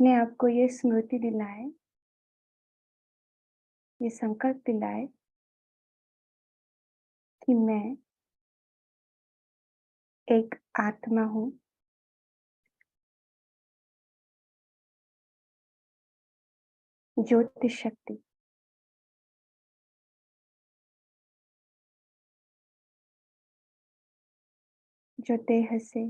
ने आपको ये स्मृति दिलाए, ये संकल्प दिलाए कि मैं एक आत्मा हूँ, ज्योति शक्ति, जो देह से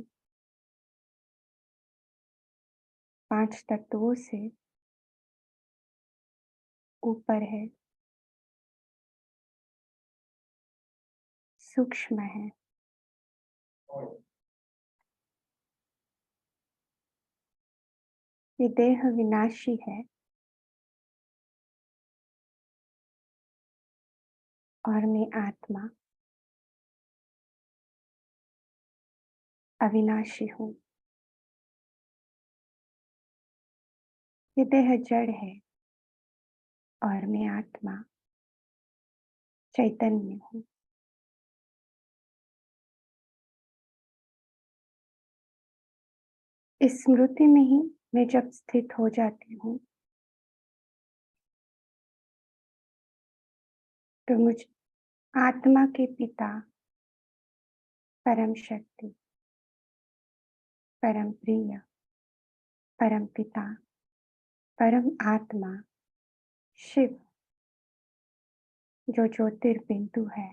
5 तत्वों से ऊपर है, सूक्ष्म है। ये देह विनाशी है और मैं आत्मा अविनाशी हूँ। ये देह जड़ है और मैं आत्मा चैतन्य हूँ। इस स्मृति में ही मैं जब स्थित हो जाती हूँ, तो मुझ आत्मा के पिता, परम शक्ति, परम प्रिय, परम पिता, परम आत्मा, शिव, जो ज्योतिर्बिंदु है,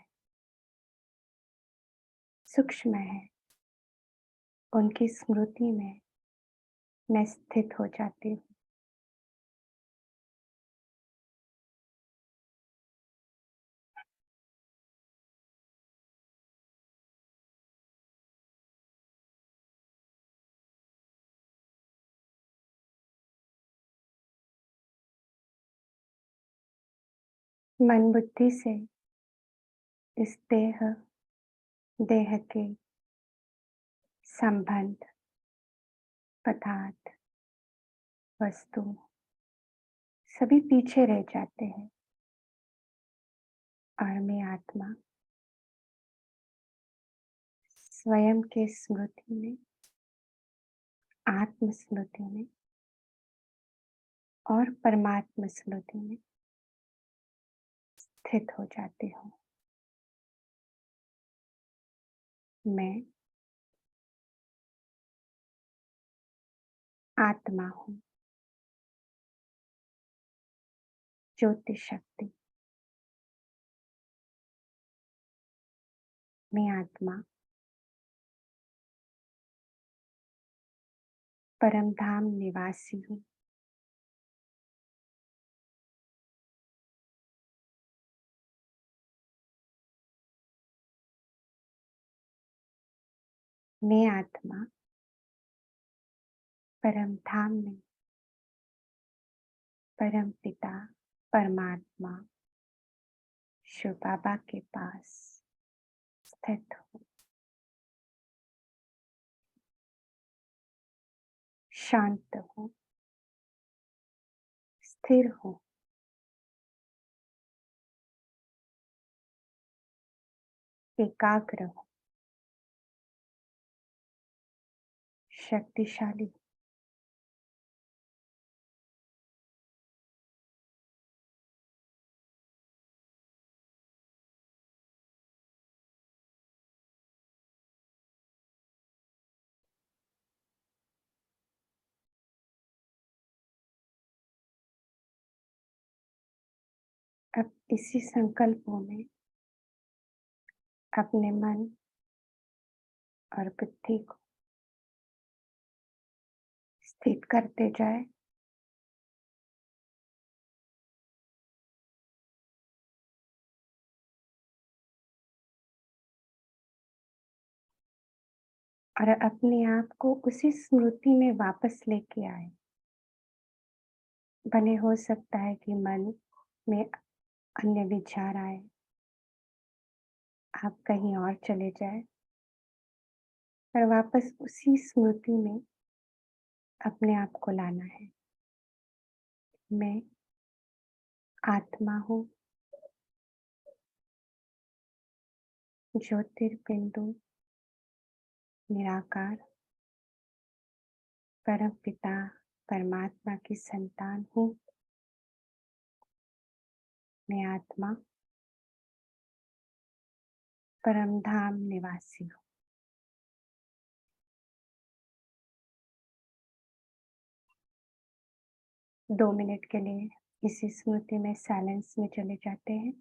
सूक्ष्म है, उनकी स्मृति में मैं स्थित हो जाती हूँ। मन बुद्धि से इस देह के संबंध, पदार्थ, वस्तु सभी पीछे रह जाते हैं और मैं आत्मा स्वयं के स्मृति में, आत्म स्मृति में और परमात्मा स्मृति में स्थित हो जाती हूँ। मैं आत्मा हूँ, ज्योति शक्ति। मैं आत्मा परम धाम निवासी हूँ। मैं आत्मा परम धाम में परम पिता परमात्मा शिव बाबा के पास स्थित हूँ। शांत हूँ, स्थिर हूँ, एकाग्र हूँ, शक्तिशाली। अब इसी संकल्पों में अपने मन और बुद्धि को स्थित करते जाए। और अपने आप को उसी स्मृति में वापस लेके आए। भले हो सकता है कि मन में अन्य विचार आए, आप कहीं और चले जाए, पर वापस उसी स्मृति में अपने आप को लाना है। मैं आत्मा हूँ, ज्योतिर्बिंदु, निराकार, परम पिता परमात्मा की संतान हूँ। मैं आत्मा परम धाम निवासी हूँ। दो मिनट के लिए इसी स्मृति में साइलेंस में चले जाते हैं।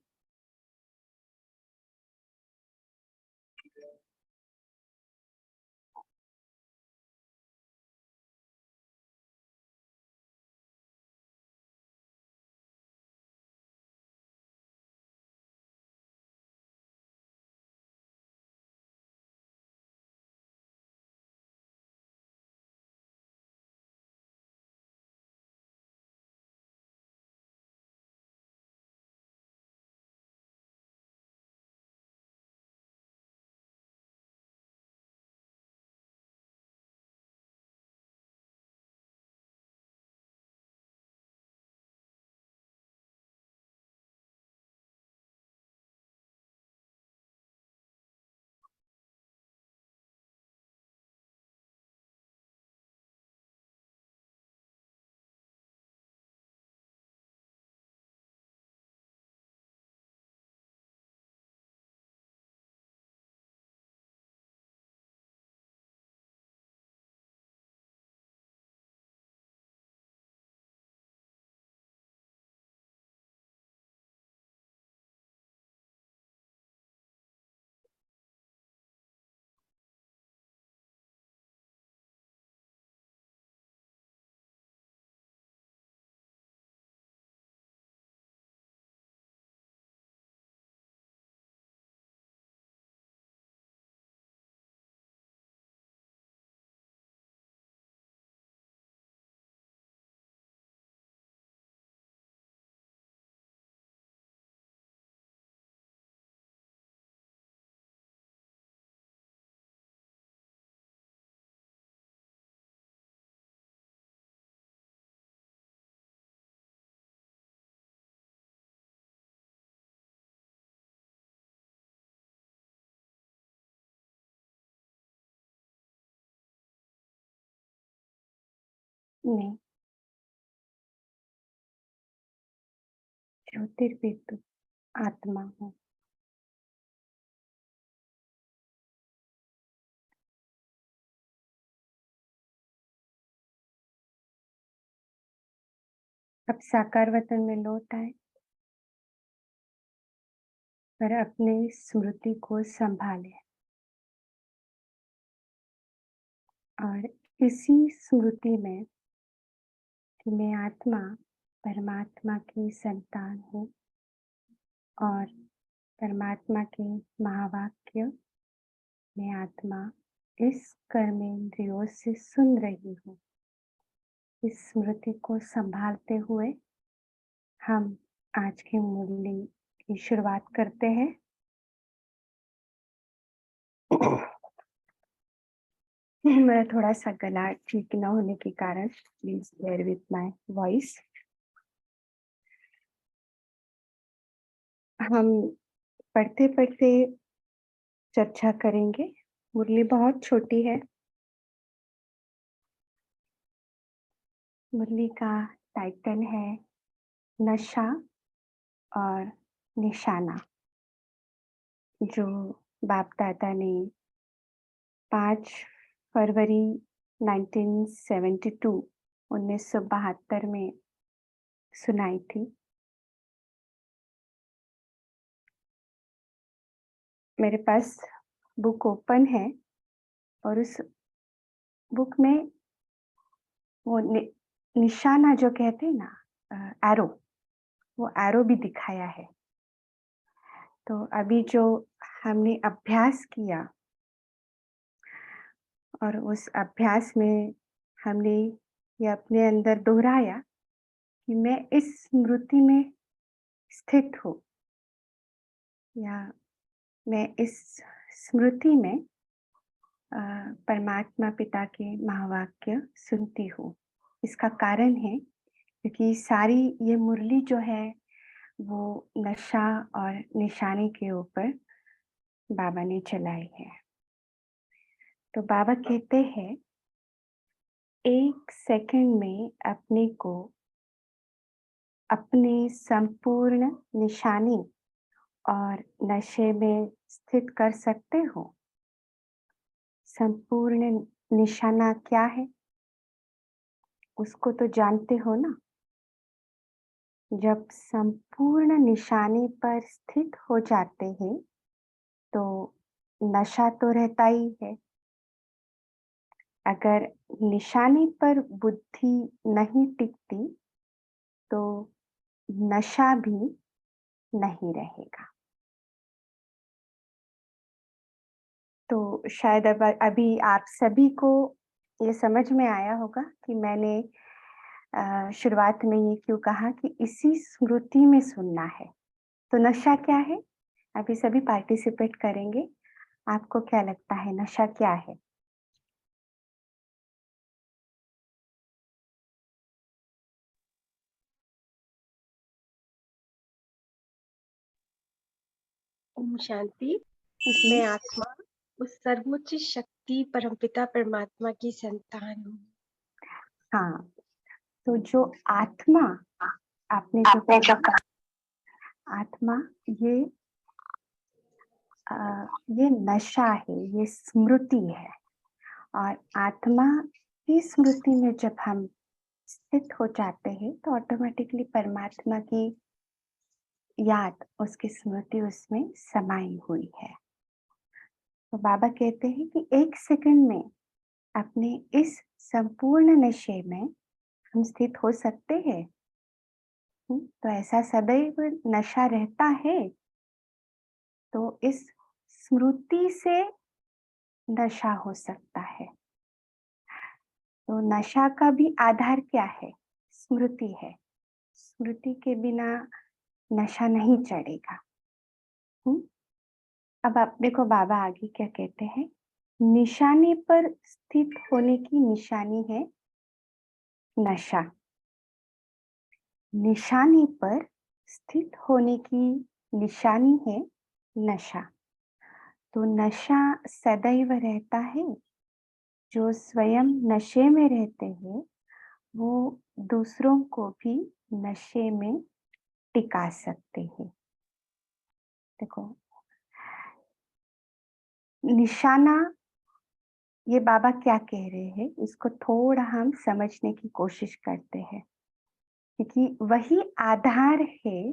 मैं ज्योतिर्विदु आत्मा हूँ। अब साकार वतन में लौट आए और अपने स्मृति को संभाले और इसी स्मृति में कि मैं आत्मा परमात्मा की संतान हूँ और परमात्मा के महावाक्य मैं आत्मा इस कर्मेंद्रियों से सुन रही हूँ। इस स्मृति को संभालते हुए हम आज की मुरली की शुरुआत करते हैं। मेरा थोड़ा सा गला ठीक न होने के कारण please bear with my voice. हम पढ़ते पढ़ते चर्चा करेंगे। मुरली बहुत छोटी है। मुरली का टाइटल है नशा और निशाना, जो बाप दादा ने 5 फरवरी 1972 में सुनाई थी। मेरे पास बुक ओपन है और उस बुक में वो निशाना जो कहते हैं ना, एरो, वो एरो भी दिखाया है। तो अभी जो हमने अभ्यास किया और उस अभ्यास में हमने ये अपने अंदर दोहराया कि मैं इस स्मृति में स्थित हूँ या मैं इस स्मृति में परमात्मा पिता के महावाक्य सुनती हूँ। इसका कारण है क्योंकि सारी ये मुरली जो है वो नशा और निशाने के ऊपर बाबा ने चलाई है। तो बाबा कहते हैं 1 सेकंड में अपने को अपने संपूर्ण निशानी और नशे में स्थित कर सकते हो? संपूर्ण निशाना क्या है? उसको तो जानते हो ना? जब संपूर्ण निशाने पर स्थित हो जाते हैं, तो नशा तो रहता ही है। अगर निशाने पर बुद्धि नहीं टिकती, तो नशा भी नहीं रहेगा। तो शायद अब अभी आप सभी को ये समझ में आया होगा कि मैंने शुरुआत में ये क्यों कहा कि इसी स्मृति में सुनना है। तो नशा क्या है? अभी सभी पार्टिसिपेट करेंगे। आपको क्या लगता है नशा क्या है? ओम शांति। जी, मैं आत्मा उस सर्वोच्च शक्ति परमपिता परमात्मा की संतान हूँ। हाँ, तो जो आत्मा आपने जो कहा आत्मा ये ये नशा है, ये स्मृति है और आत्मा की स्मृति में जब हम स्थित हो जाते हैं तो ऑटोमेटिकली परमात्मा की याद, उसकी स्मृति उसमें समाई हुई है। तो बाबा कहते हैं कि 1 सेकंड में अपने इस संपूर्ण नशे में हम स्थित हो सकते हैं। तो ऐसा सदैव नशा रहता है, तो इस स्मृति से नशा हो सकता है। तो नशा का भी आधार क्या है? स्मृति है। स्मृति के बिना नशा नहीं चढ़ेगा। अब आप देखो बाबा आगे क्या कहते हैं। निशाने पर स्थित होने की निशानी है नशा। निशाने पर स्थित होने की निशानी है नशा। तो नशा सदैव रहता है। जो स्वयं नशे में रहते हैं, वो दूसरों को भी नशे में टिका सकते हैं। देखो, निशाना, ये बाबा क्या कह रहे हैं, इसको थोड़ा हम समझने की कोशिश करते हैं, क्योंकि वही आधार है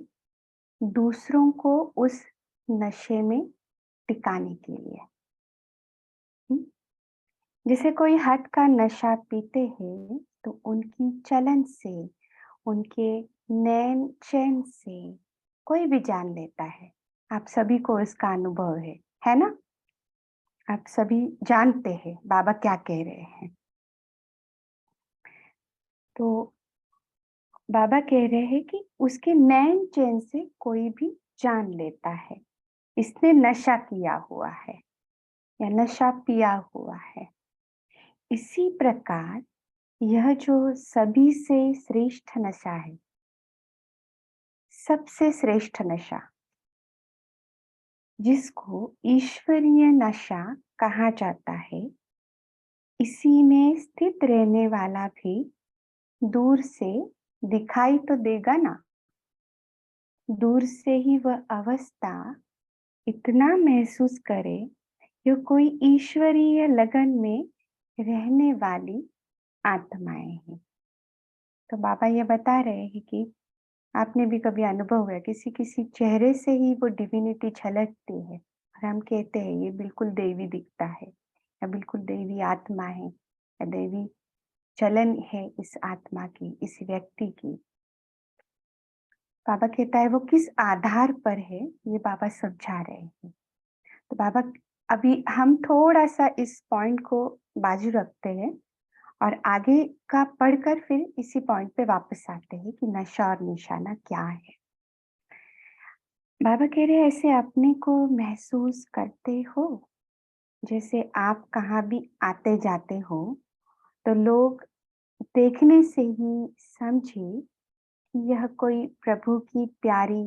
दूसरों को उस नशे में टिकाने के लिए। जैसे कोई हद का नशा पीते हैं, तो उनकी चलन से, उनके नैन चैन से कोई भी जान लेता है। आप सभी को इसका अनुभव है ना? आप सभी जानते हैं बाबा क्या कह रहे हैं। तो बाबा कह रहे हैं कि उसके नैन चैन से कोई भी जान लेता है, इसने नशा किया हुआ है या नशा पिया हुआ है। इसी प्रकार यह जो सभी से श्रेष्ठ नशा है, सबसे श्रेष्ठ नशा, जिसको ईश्वरीय नशा कहा जाता है, इसी में स्थित रहने वाला भी दूर से दिखाई तो देगा ना। दूर से ही वह अवस्था इतना महसूस करे, यह कोई ईश्वरीय लगन में रहने वाली आत्माएं हैं। तो बाबा ये बता रहे हैं कि आपने भी कभी अनुभव हुआ, किसी किसी चेहरे से ही वो डिविनिटी झलकती है और हम कहते हैं ये बिल्कुल देवी दिखता है, या बिल्कुल देवी आत्मा है, या देवी चलन है इस आत्मा की, इस व्यक्ति की। बाबा कहता है वो किस आधार पर है, ये बाबा समझा रहे हैं। तो बाबा, अभी हम थोड़ा सा इस पॉइंट को बाजू रखते हैं और आगे का पढ़कर फिर इसी पॉइंट पे वापस आते हैं कि नशा और निशाना क्या है। बाबा कह रहे हैं ऐसे अपने को महसूस करते हो, जैसे आप कहाँ भी आते जाते हो तो लोग देखने से ही समझे कि यह कोई प्रभु की प्यारी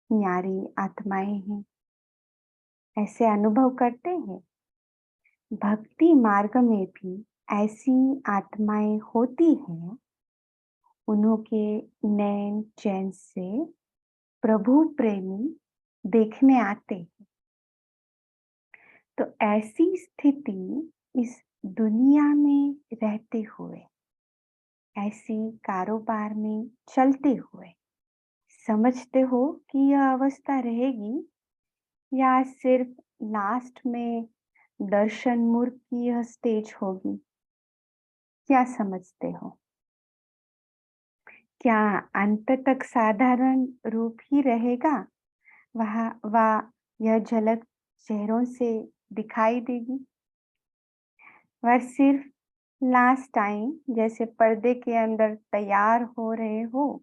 न्यारी आत्माएं हैं। ऐसे अनुभव करते हैं। भक्ति मार्ग में भी ऐसी आत्माएं होती हैं, उन्हों के नैन चैन से प्रभु प्रेमी देखने आते हैं। तो ऐसी स्थिति इस दुनिया में रहते हुए, ऐसी कारोबार में चलते हुए, समझते हो कि यह अवस्था रहेगी या सिर्फ लास्ट में दर्शन मूर्ख की यह स्टेज होगी? क्या समझते हो? क्या अंत तक साधारण रूप ही रहेगा? वह यह झलक चेहरों से दिखाई देगी? वह सिर्फ लास्ट टाइम जैसे पर्दे के अंदर तैयार हो रहे हो,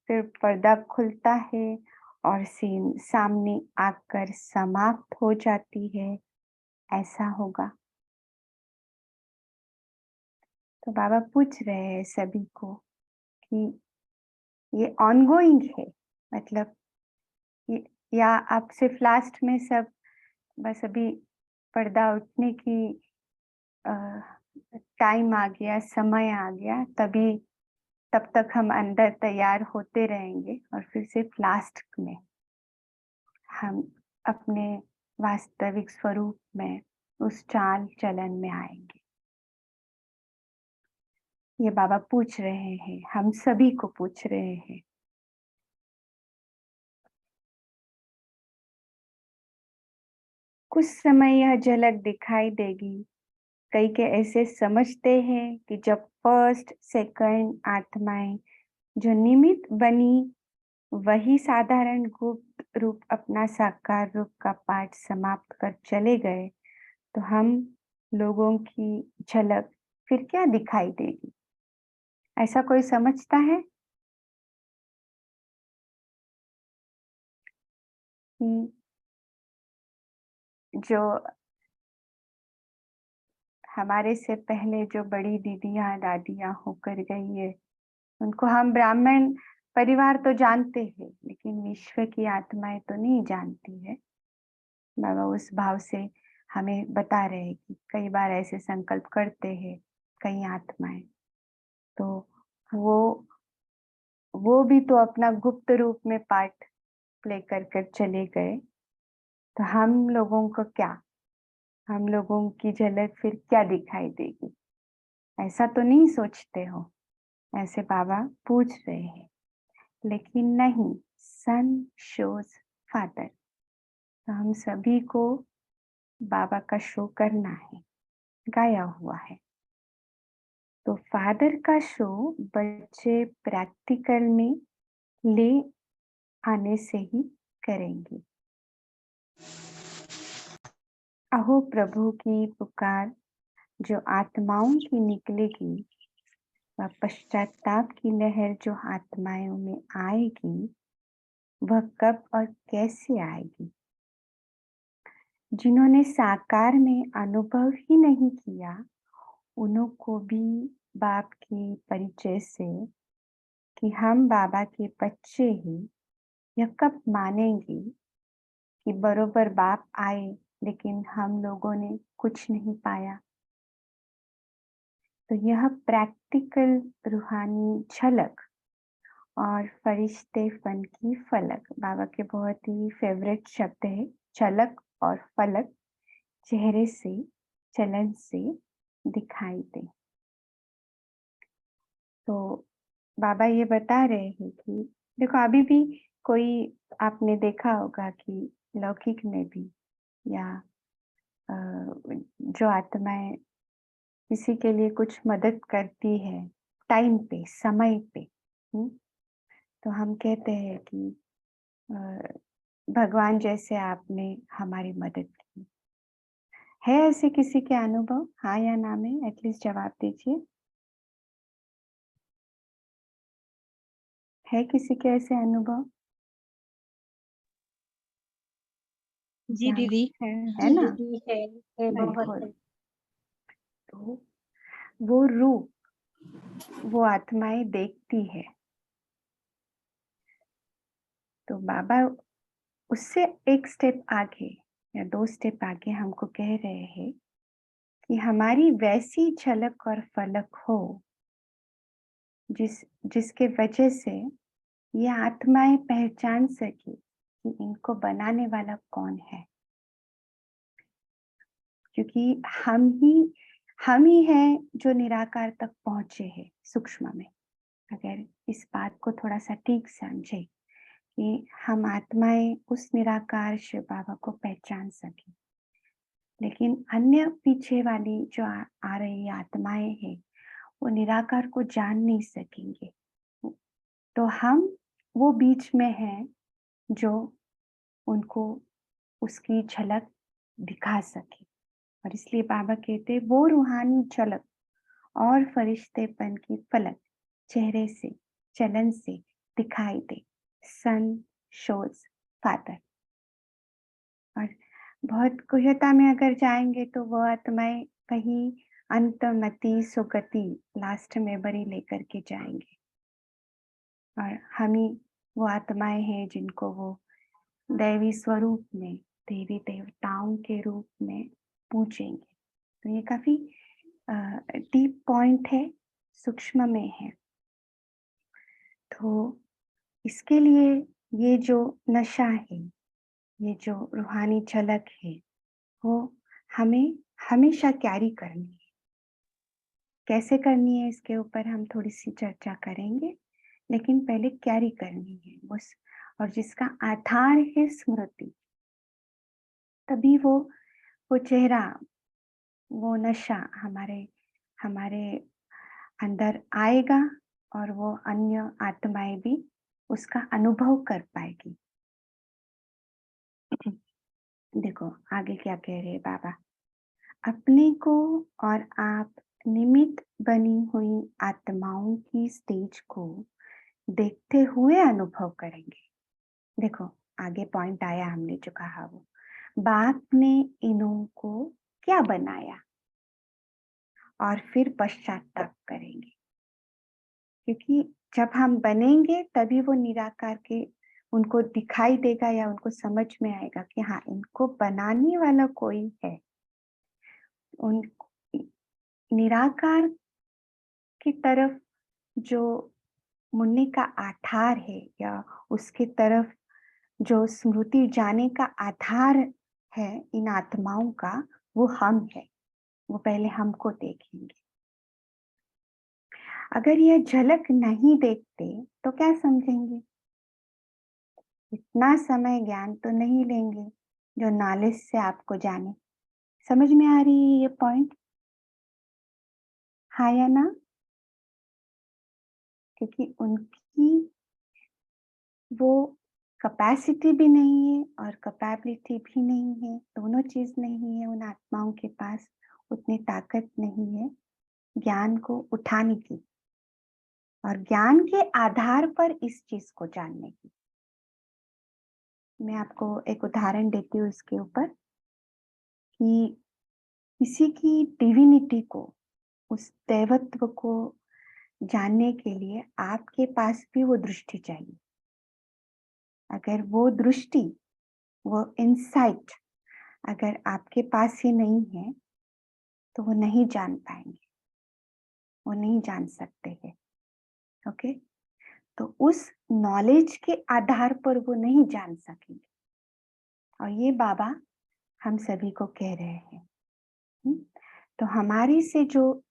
फिर पर्दा खुलता है और सीन सामने आकर समाप्त हो जाती है, ऐसा होगा? तो बाबा पूछ रहे हैं सभी को कि ये ऑनगोइंग है, मतलब या आप सिर्फ लास्ट में सब बस अभी पर्दा उठने की टाइम आ गया, समय आ गया, तभी तब तक हम अंदर तैयार होते रहेंगे और फिर सिर्फ लास्ट में हम अपने वास्तविक स्वरूप में उस चाल चलन में आएंगे? ये बाबा पूछ रहे हैं, हम सभी को पूछ रहे हैं। कुछ समय यह झलक दिखाई देगी। कई के ऐसे समझते हैं कि जब फर्स्ट सेकंड आत्माएं जो निमित्त बनी, वही साधारण गुप्त रूप अपना साकार रूप का पाठ समाप्त कर चले गए, तो हम लोगों की झलक फिर क्या दिखाई देगी? ऐसा कोई समझता है कि जो हमारे से पहले जो बड़ी दीदियां दादियां होकर गई है, उनको हम ब्राह्मण परिवार तो जानते हैं, लेकिन विश्व की आत्माएं तो नहीं जानती है। बाबा उस भाव से हमें बता रहे हैं कि कई बार ऐसे संकल्प करते हैं कई आत्माएं, तो वो वो भी तो अपना गुप्त रूप में पार्ट प्ले कर कर चले गए, तो हम लोगों को क्या, हम लोगों की झलक फिर क्या दिखाई देगी? ऐसा तो नहीं सोचते हो? ऐसे बाबा पूछ रहे हैं। लेकिन नहीं, सन शोज फादर, तो हम सभी को बाबा का शो करना है, गाया हुआ है। तो फादर का शो बच्चे प्रैक्टिकल में ले आने से ही करेंगे। अहो प्रभु की पुकार जो आत्माओं की निकलेगी, वह पश्चाताप की लहर जो आत्माओं में आएगी, वह कब और कैसे आएगी? जिन्होंने साकार में अनुभव ही नहीं किया, उन्हों को भी बाप की परिचय से कि हम बाबा के बच्चे ही, यह कब मानेंगे कि बरोबर बाप आए लेकिन हम लोगों ने कुछ नहीं पाया? तो यह प्रैक्टिकल रूहानी झलक और फरिश्ते फन की फलक, बाबा के बहुत ही फेवरेट शब्द है, झलक और फलक, चेहरे से चलन से दिखाई दे। तो बाबा ये बता रहे हैं कि देखो, अभी भी कोई आपने देखा होगा कि लौकिक में भी या जो आत्माएं किसी के लिए कुछ मदद करती है टाइम पे, समय पे, तो हम कहते हैं कि भगवान जैसे आपने हमारी मदद की। है ऐसे किसी के अनुभव? हाँ या ना में एटलीस्ट जवाब दीजिए। है किसी के ऐसे अनुभव? जी ध्यान दीदी। है जी ना? दीदी, है बहुत बिल्कुल। है। तो वो रूप वो आत्माएं देखती है, तो बाबा उससे एक स्टेप आगे या दो स्टेप आगे हमको कह रहे हैं कि हमारी वैसी झलक और फलक हो जिसके वजह से ये आत्माएं पहचान सके कि इनको बनाने वाला कौन है, क्योंकि हम ही हैं जो निराकार तक पहुंचे हैं सूक्ष्म में। अगर इस बात को थोड़ा सा ठीक समझे कि हम आत्माएं उस निराकार शिव बाबा को पहचान सके, लेकिन अन्य पीछे वाली जो आ रही आत्माएं हैं वो निराकार को जान नहीं सकेंगे। तो हम वो बीच में हैं जो उनको उसकी झलक दिखा सके। और इसलिए बाबा कहते हैं वो रूहानी झलक और फरिश्तेपन की फलक चेहरे से, चलन से दिखाई दे। सन शोज फादर। और बहुत गुह्यता में अगर जाएंगे तो वो आत्माएं कहीं अंतमति सुगति लास्ट में बरी लेकर के जाएंगे, और हम ही वो आत्माएं हैं जिनको वो दैवी स्वरूप में, देवी देवताओं के रूप में पूजेंगे। तो ये काफी डीप पॉइंट है, सूक्ष्म में है। तो इसके लिए ये जो नशा है, ये जो रूहानी झलक है, वो हमें हमेशा कैरी करनी है। कैसे करनी है इसके ऊपर हम थोड़ी सी चर्चा करेंगे, लेकिन पहले कैरी करनी है बस। और जिसका आधार है स्मृति, तभी वो चेहरा, वो नशा हमारे हमारे अंदर आएगा और वो अन्य आत्माएं भी उसका अनुभव कर पाएगी। देखो आगे क्या कह रहे हैं बाबा। अपने को और आप निमित्त बनी हुई आत्माओं की स्टेज को देखते हुए अनुभव करेंगे। देखो आगे पॉइंट आया, हमने जो कहा वो बाप ने इन्हों को क्या बनाया, और फिर पश्चाताप करेंगे। क्योंकि जब हम बनेंगे तभी वो निराकार के उनको दिखाई देगा या उनको समझ में आएगा कि हाँ इनको बनाने वाला कोई है। उन निराकार की तरफ जो मुड़ने का आधार है, या उसके तरफ जो स्मृति जाने का आधार है इन आत्माओं का, वो हम है। वो पहले हमको देखेंगे। अगर यह झलक नहीं देखते तो क्या समझेंगे? इतना समय ज्ञान तो नहीं लेंगे जो नॉलेज से आपको जाने। समझ में आ रही है ये पॉइंट? हाँ या ना? क्योंकि उनकी वो कैपेसिटी भी नहीं है और कैपेबिलिटी भी नहीं है, दोनों चीज नहीं है। उन आत्माओं के पास उतनी ताकत नहीं है ज्ञान को उठाने की और ज्ञान के आधार पर इस चीज को जानने की। मैं आपको एक उदाहरण देती हूँ इसके ऊपर कि किसी की डिविनिटी को, उस दैवत्व को जानने के लिए आपके पास भी वो दृष्टि चाहिए। अगर वो दृष्टि, वो इंसाइट अगर आपके पास ही नहीं है तो वो नहीं जान पाएंगे, वो नहीं जान सकते हैं। ओके, तो उस नॉलेज के आधार पर वो नहीं जान सकेंगे। और ये बाबा हम सभी को कह रहे हैं। तो हमारी से जो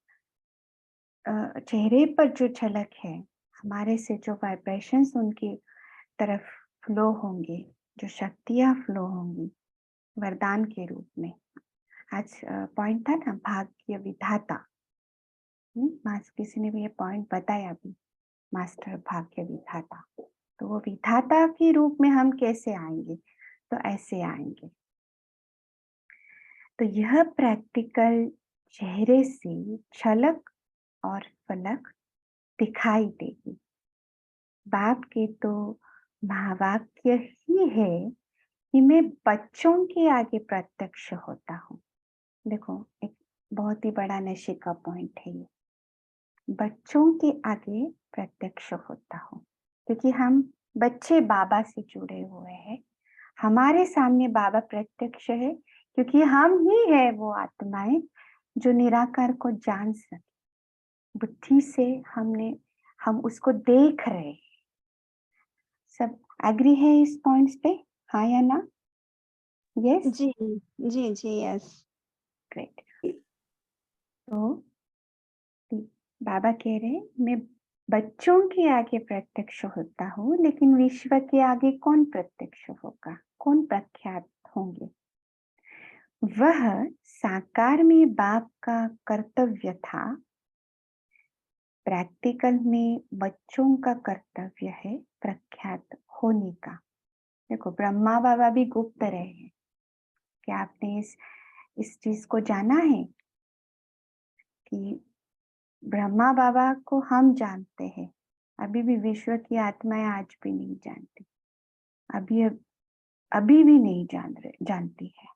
चेहरे पर जो झलक है, हमारे से जो वाइब्रेशंस उनकी तरफ फ्लो होंगे, जो शक्तियां फ्लो होंगी वरदान के रूप में। आज पॉइंट था ना भाग्य विधाता। किसी ने भी ये पॉइंट बताया भी, मास्टर भाग्य विधाता। तो वो विधाता के रूप में हम कैसे आएंगे? तो ऐसे आएंगे। तो यह प्रैक्टिकल चेहरे से झलक और फलक दिखाई देगी। बाप के तो महावाक्य ही है कि मैं बच्चों के आगे प्रत्यक्ष होता हूँ। देखो एक बहुत ही बड़ा नशे का पॉइंट है ये, बच्चों के आगे प्रत्यक्ष होता हूँ। क्योंकि हम बच्चे बाबा से जुड़े हुए हैं, हमारे सामने बाबा प्रत्यक्ष है, क्योंकि हम ही है वो आत्माएं जो निराकार को जान सके। बुद्धि से हम उसको देख रहे हैं। सब एग्री है इस पॉइंट्स पे? हाँ या ना? यस? जी, जी, जी, यस। ग्रेट। तो बाबा कह रहे हैं, मैं बच्चों के आगे प्रत्यक्ष होता हूँ, लेकिन विश्व के आगे कौन प्रत्यक्ष होगा? कौन प्रख्यात होंगे? वह साकार में बाप का कर्तव्य था, प्रैक्टिकल में बच्चों का कर्तव्य है प्रख्यात होने का। देखो, ब्रह्मा बाबा भी गुप्त रहे हैं। क्या आपने इस चीज को जाना है कि ब्रह्मा बाबा को हम जानते हैं, अभी भी विश्व की आत्माएं आज भी नहीं जानती, अभी भी नहीं जानती है।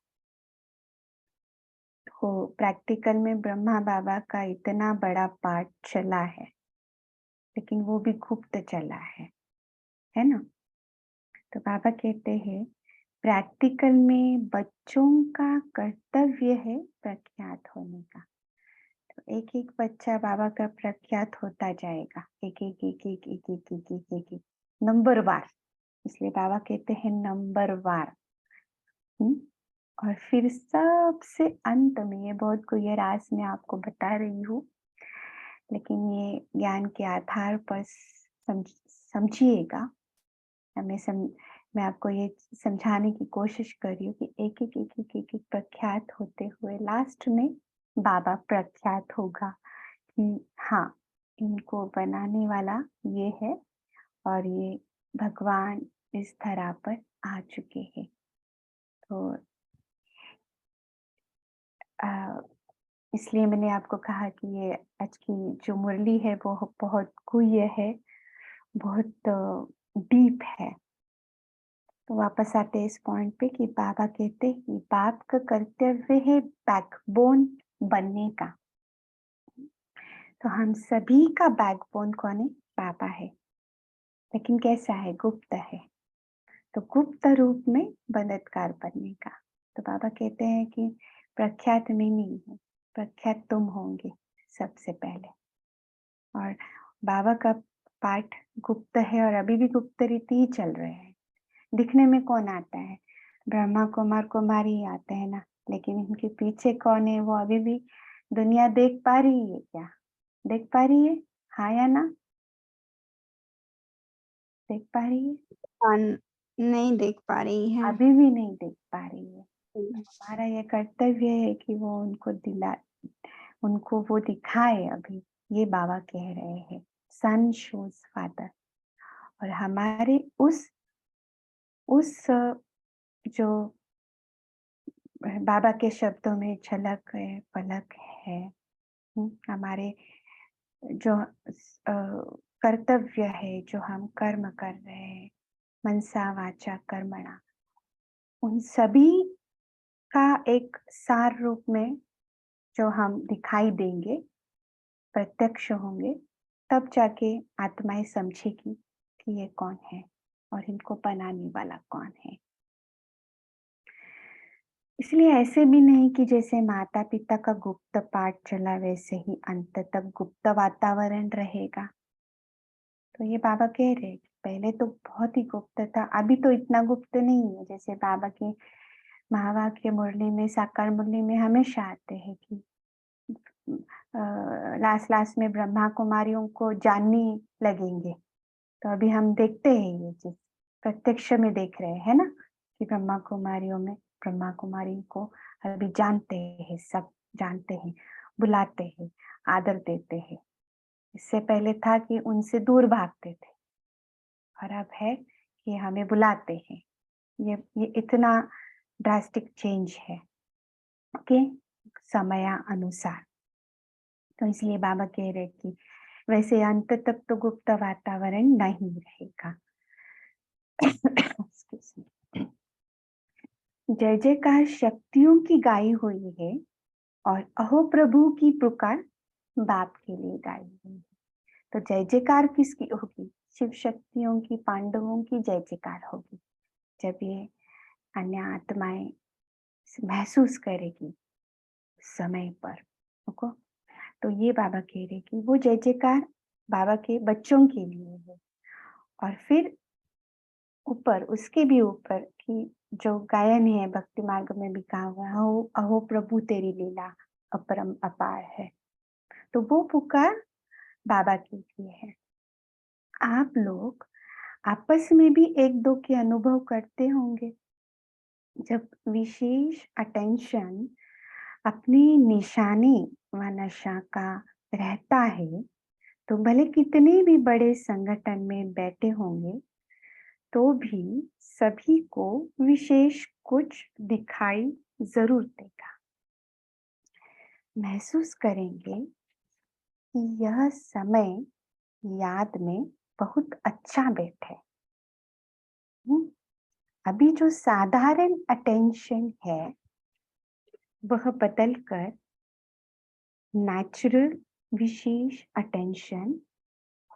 तो प्रैक्टिकल में ब्रह्मा बाबा का इतना बड़ा पार्ट चला है, लेकिन वो भी गुप्त चला है ना? तो बाबा कहते हैं, प्रैक्टिकल में बच्चों का कर्तव्य है प्रख्यात होने का। तो एक एक बच्चा बाबा का प्रख्यात होता जाएगा, एक एक एक एक एक एक एक एक एक एक नंबर वार। इसलिए बाबा कहते हैं नंबर वार। और फिर सबसे अंत में, ये बहुत कोई राज मैं आपको बता रही हूँ, लेकिन ये ज्ञान के आधार पर समझिएगा। मैं आपको ये समझाने की कोशिश कर रही हूँ कि एक एक एक एक एक एक प्रख्यात होते हुए लास्ट में बाबा प्रख्यात होगा कि हाँ, इनको बनाने वाला ये है और ये भगवान इस धरा पर आ चुके हैं। तो इसलिए मैंने आपको कहा कि ये आज की जो मुरली है वो बहुत गुह्य है, बहुत डीप है। तो वापस आते हैं इस पॉइंट पे कि बाबा कहते हैं कि बाप का कर्तव्य है बैकबोन बनने का। तो हम सभी का बैकबोन कौन है? बाबा है, लेकिन कैसा है? गुप्त है। तो गुप्त रूप में मददगार बनने का। तो बाबा कहते हैं कि प्रख्यात में नहीं है, प्रख्यात तुम होंगे सबसे पहले। और बाबा का पाठ गुप्त है और अभी भी गुप्त रीति ही चल रहे हैं। दिखने में कौन आता है? ब्रह्मा कुमार कुमारी ही आते हैं ना, लेकिन इनके पीछे कौन है वो अभी भी दुनिया देख पा रही है क्या? देख पा रही है? हाँ या ना? देख पा रही है? हाँ, नहीं देख पा रही है। अभी भी नहीं देख पा रही है। हुँ, हमारा ये कर्तव्य है कि वो उनको वो दिखाए। अभी ये बाबा कह रहे हैं, सन शोज फादर। और हमारे उस जो बाबा के शब्दों में झलक है, पलक है, हमारे जो कर्तव्य है, जो हम कर्म कर रहे हैं, मनसा वाचा कर्मणा, उन सभी का एक सार रूप में जो हम दिखाई देंगे, प्रत्यक्ष होंगे, तब जाके आत्माएं समझेगी कि ये कौन है और इनको बनाने वाला कौन है। इसलिए ऐसे भी नहीं कि जैसे माता पिता का गुप्त पाठ चला वैसे ही अंत तक गुप्त वातावरण रहेगा। तो ये बाबा कह रहे कि पहले तो बहुत ही गुप्त था, अभी तो इतना गुप्त नहीं है। जैसे बाबा की महावाक्य मुरली में, साकार मुरली में हमेशा आते हैं कि लास्ट लास्ट में ब्रह्मा कुमारियों को जानने लगेंगे। तो अभी हम देखते हैं ये चीज, प्रत्यक्ष में देख रहे हैं ना, कि ब्रह्मा कुमारी को अभी जानते हैं, सब जानते हैं, बुलाते हैं, आदर देते हैं। इससे पहले था कि उनसे दूर भागते थे, और अब है कि हमें बुलाते हैं। ये इतना ड्रास्टिक चेंज है कि समय अनुसार। तो इसलिए बाबा कह रहे कि वैसे अंत तक तो गुप्त वातावरण नहीं रहेगा। Excuse me। जय जयकार शक्तियों की गाई हुई है, और अहो प्रभु की पुकार बाप के लिए गाई हुई है। तो जय जयकार किसकी होगी? शिव शक्तियों की, पांडवों की जय जयकार होगी। जब ये अन्य आत्माएं महसूस करेगी समय पर ओके। तो ये बाबा कह रहे कि वो जय जयकार बाबा के बच्चों के लिए है। और फिर ऊपर उसके भी ऊपर कि जो गायन है भक्ति मार्ग में भी कहा हुआ है, अहो अहो प्रभु तेरी लीला अपरम अपार है। तो वो पुकार बाबा के लिए है। आप लोग आपस में भी एक दो के अनुभव करते होंगे। जब विशेष अटेंशन अपनी निशानी व नशा का रहता है, तो भले कितने भी बड़े संगठन में बैठे होंगे, तो भी सभी को विशेष कुछ दिखाई जरूर देगा। महसूस करेंगे कि यह समय याद में बहुत अच्छा बैठे। अभी जो साधारण अटेंशन है वह बदलकर नेचुरल विशेष अटेंशन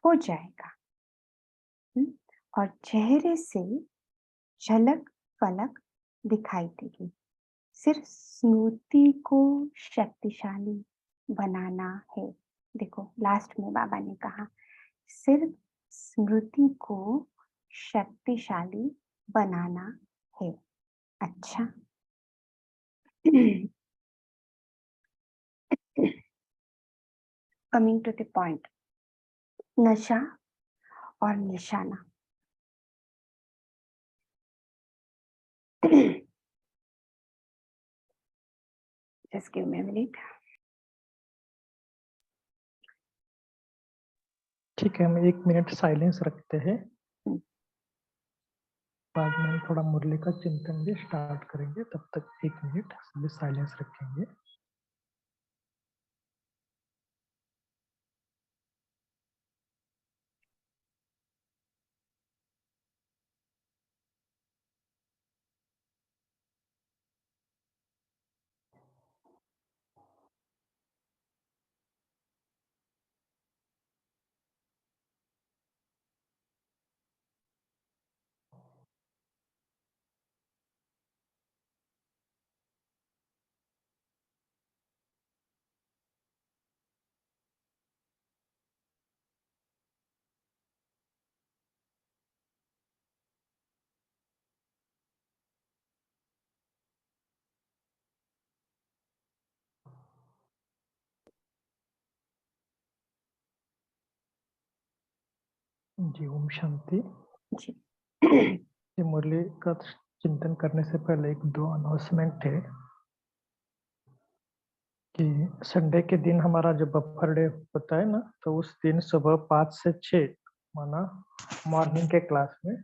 हो जाएगा। और चेहरे से झलक फलक दिखाई देगी। सिर्फ स्मृति को शक्तिशाली बनाना है। देखो लास्ट में बाबा ने कहा सिर्फ स्मृति को शक्तिशाली बनाना है। अच्छा। कमिंग टू द पॉइंट, नशा और निशाना। Just give me a minute. ठीक है, हम 1 मिनट साइलेंस रखते हैं। हम्म, बाद में हम थोड़ा मुरली का चिंतन भी स्टार्ट करेंगे, तब तक 1 मिनट सभी साइलेंस रखेंगे। जी, ओम शांति। जी। ये मुरली का चिंतन करने से पहले 1-2 अनाउंसमेंट है कि संडे के दिन हमारा जो बफर डे होता है ना, तो उस दिन सुबह 5 से 6 माना मॉर्निंग के क्लास में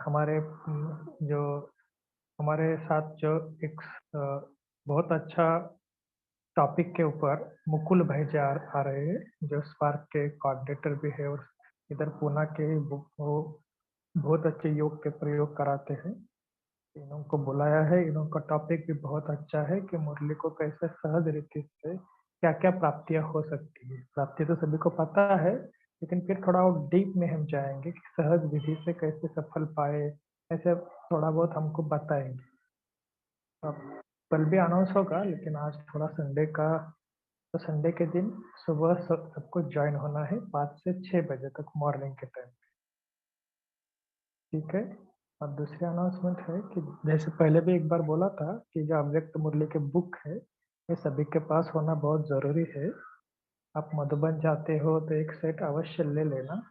हमारे जो हमारे साथ जो एक बहुत अच्छा टॉपिक के ऊपर मुकुल भाई जी आ रहे हैं, जो स्पार्क के कोऑर्डिनेटर भी है और इधर पूना के वो बहुत अच्छे योग के प्रयोग कराते हैं। इन्हों को बुलाया है। इन्हों का टॉपिक भी बहुत अच्छा है कि मुरली को कैसे सहज रीति से क्या क्या प्राप्तियां हो सकती है। प्राप्ति तो सभी को पता है, लेकिन फिर थोड़ा और डीप में हम जाएंगे कि सहज विधि से कैसे सफल पाए, ऐसे थोड़ा बहुत हमको बताएंगे। अब कल भी अनाउंस होगा, लेकिन आज थोड़ा संडे का, तो संडे के दिन सुबह सबको ज्वाइन होना है 5 से 6 बजे तक मॉर्निंग के टाइम। ठीक है। और दूसरी अनाउंसमेंट है कि जैसे पहले भी एक बार बोला था कि जो अव्यक्त मुरली के बुक है, ये सभी के पास होना बहुत ज़रूरी है। आप मधुबन जाते हो तो एक सेट अवश्य ले लेना।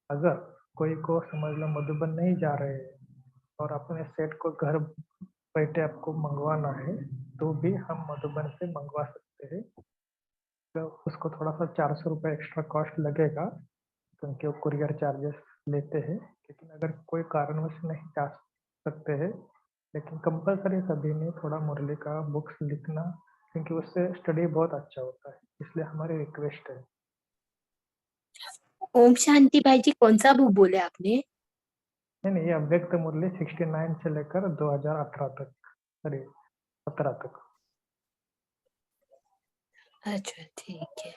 अगर कोई को समझ लो मधुबन नहीं जा रहे हैं और अपने सेट को घर बैठे आपको मंगवाना है, तो भी हम मधुबन से मंगवा सकते हैं। तो उसको थोड़ा सा 400 रुपये एक्स्ट्रा कॉस्ट लगेगा, क्योंकि वो कुरियर चार्जेस लेते हैं। लेकिन अगर कोई कारणवश नहीं जा सकते हैं, लेकिन कंपलसरी सभी ने थोड़ा मुरली का बुक्स लिखना, क्योंकि उससे स्टडी बहुत अच्छा होता है, इसलिए हमारी रिक्वेस्ट है। ओम शांति भाई जी, कौन सा बुक बोले आपने? नहीं, ये अव्यक्त मुरली 69 से लेकर 2018 तक, सॉरी 17 तक। अच्छा, ठीक है।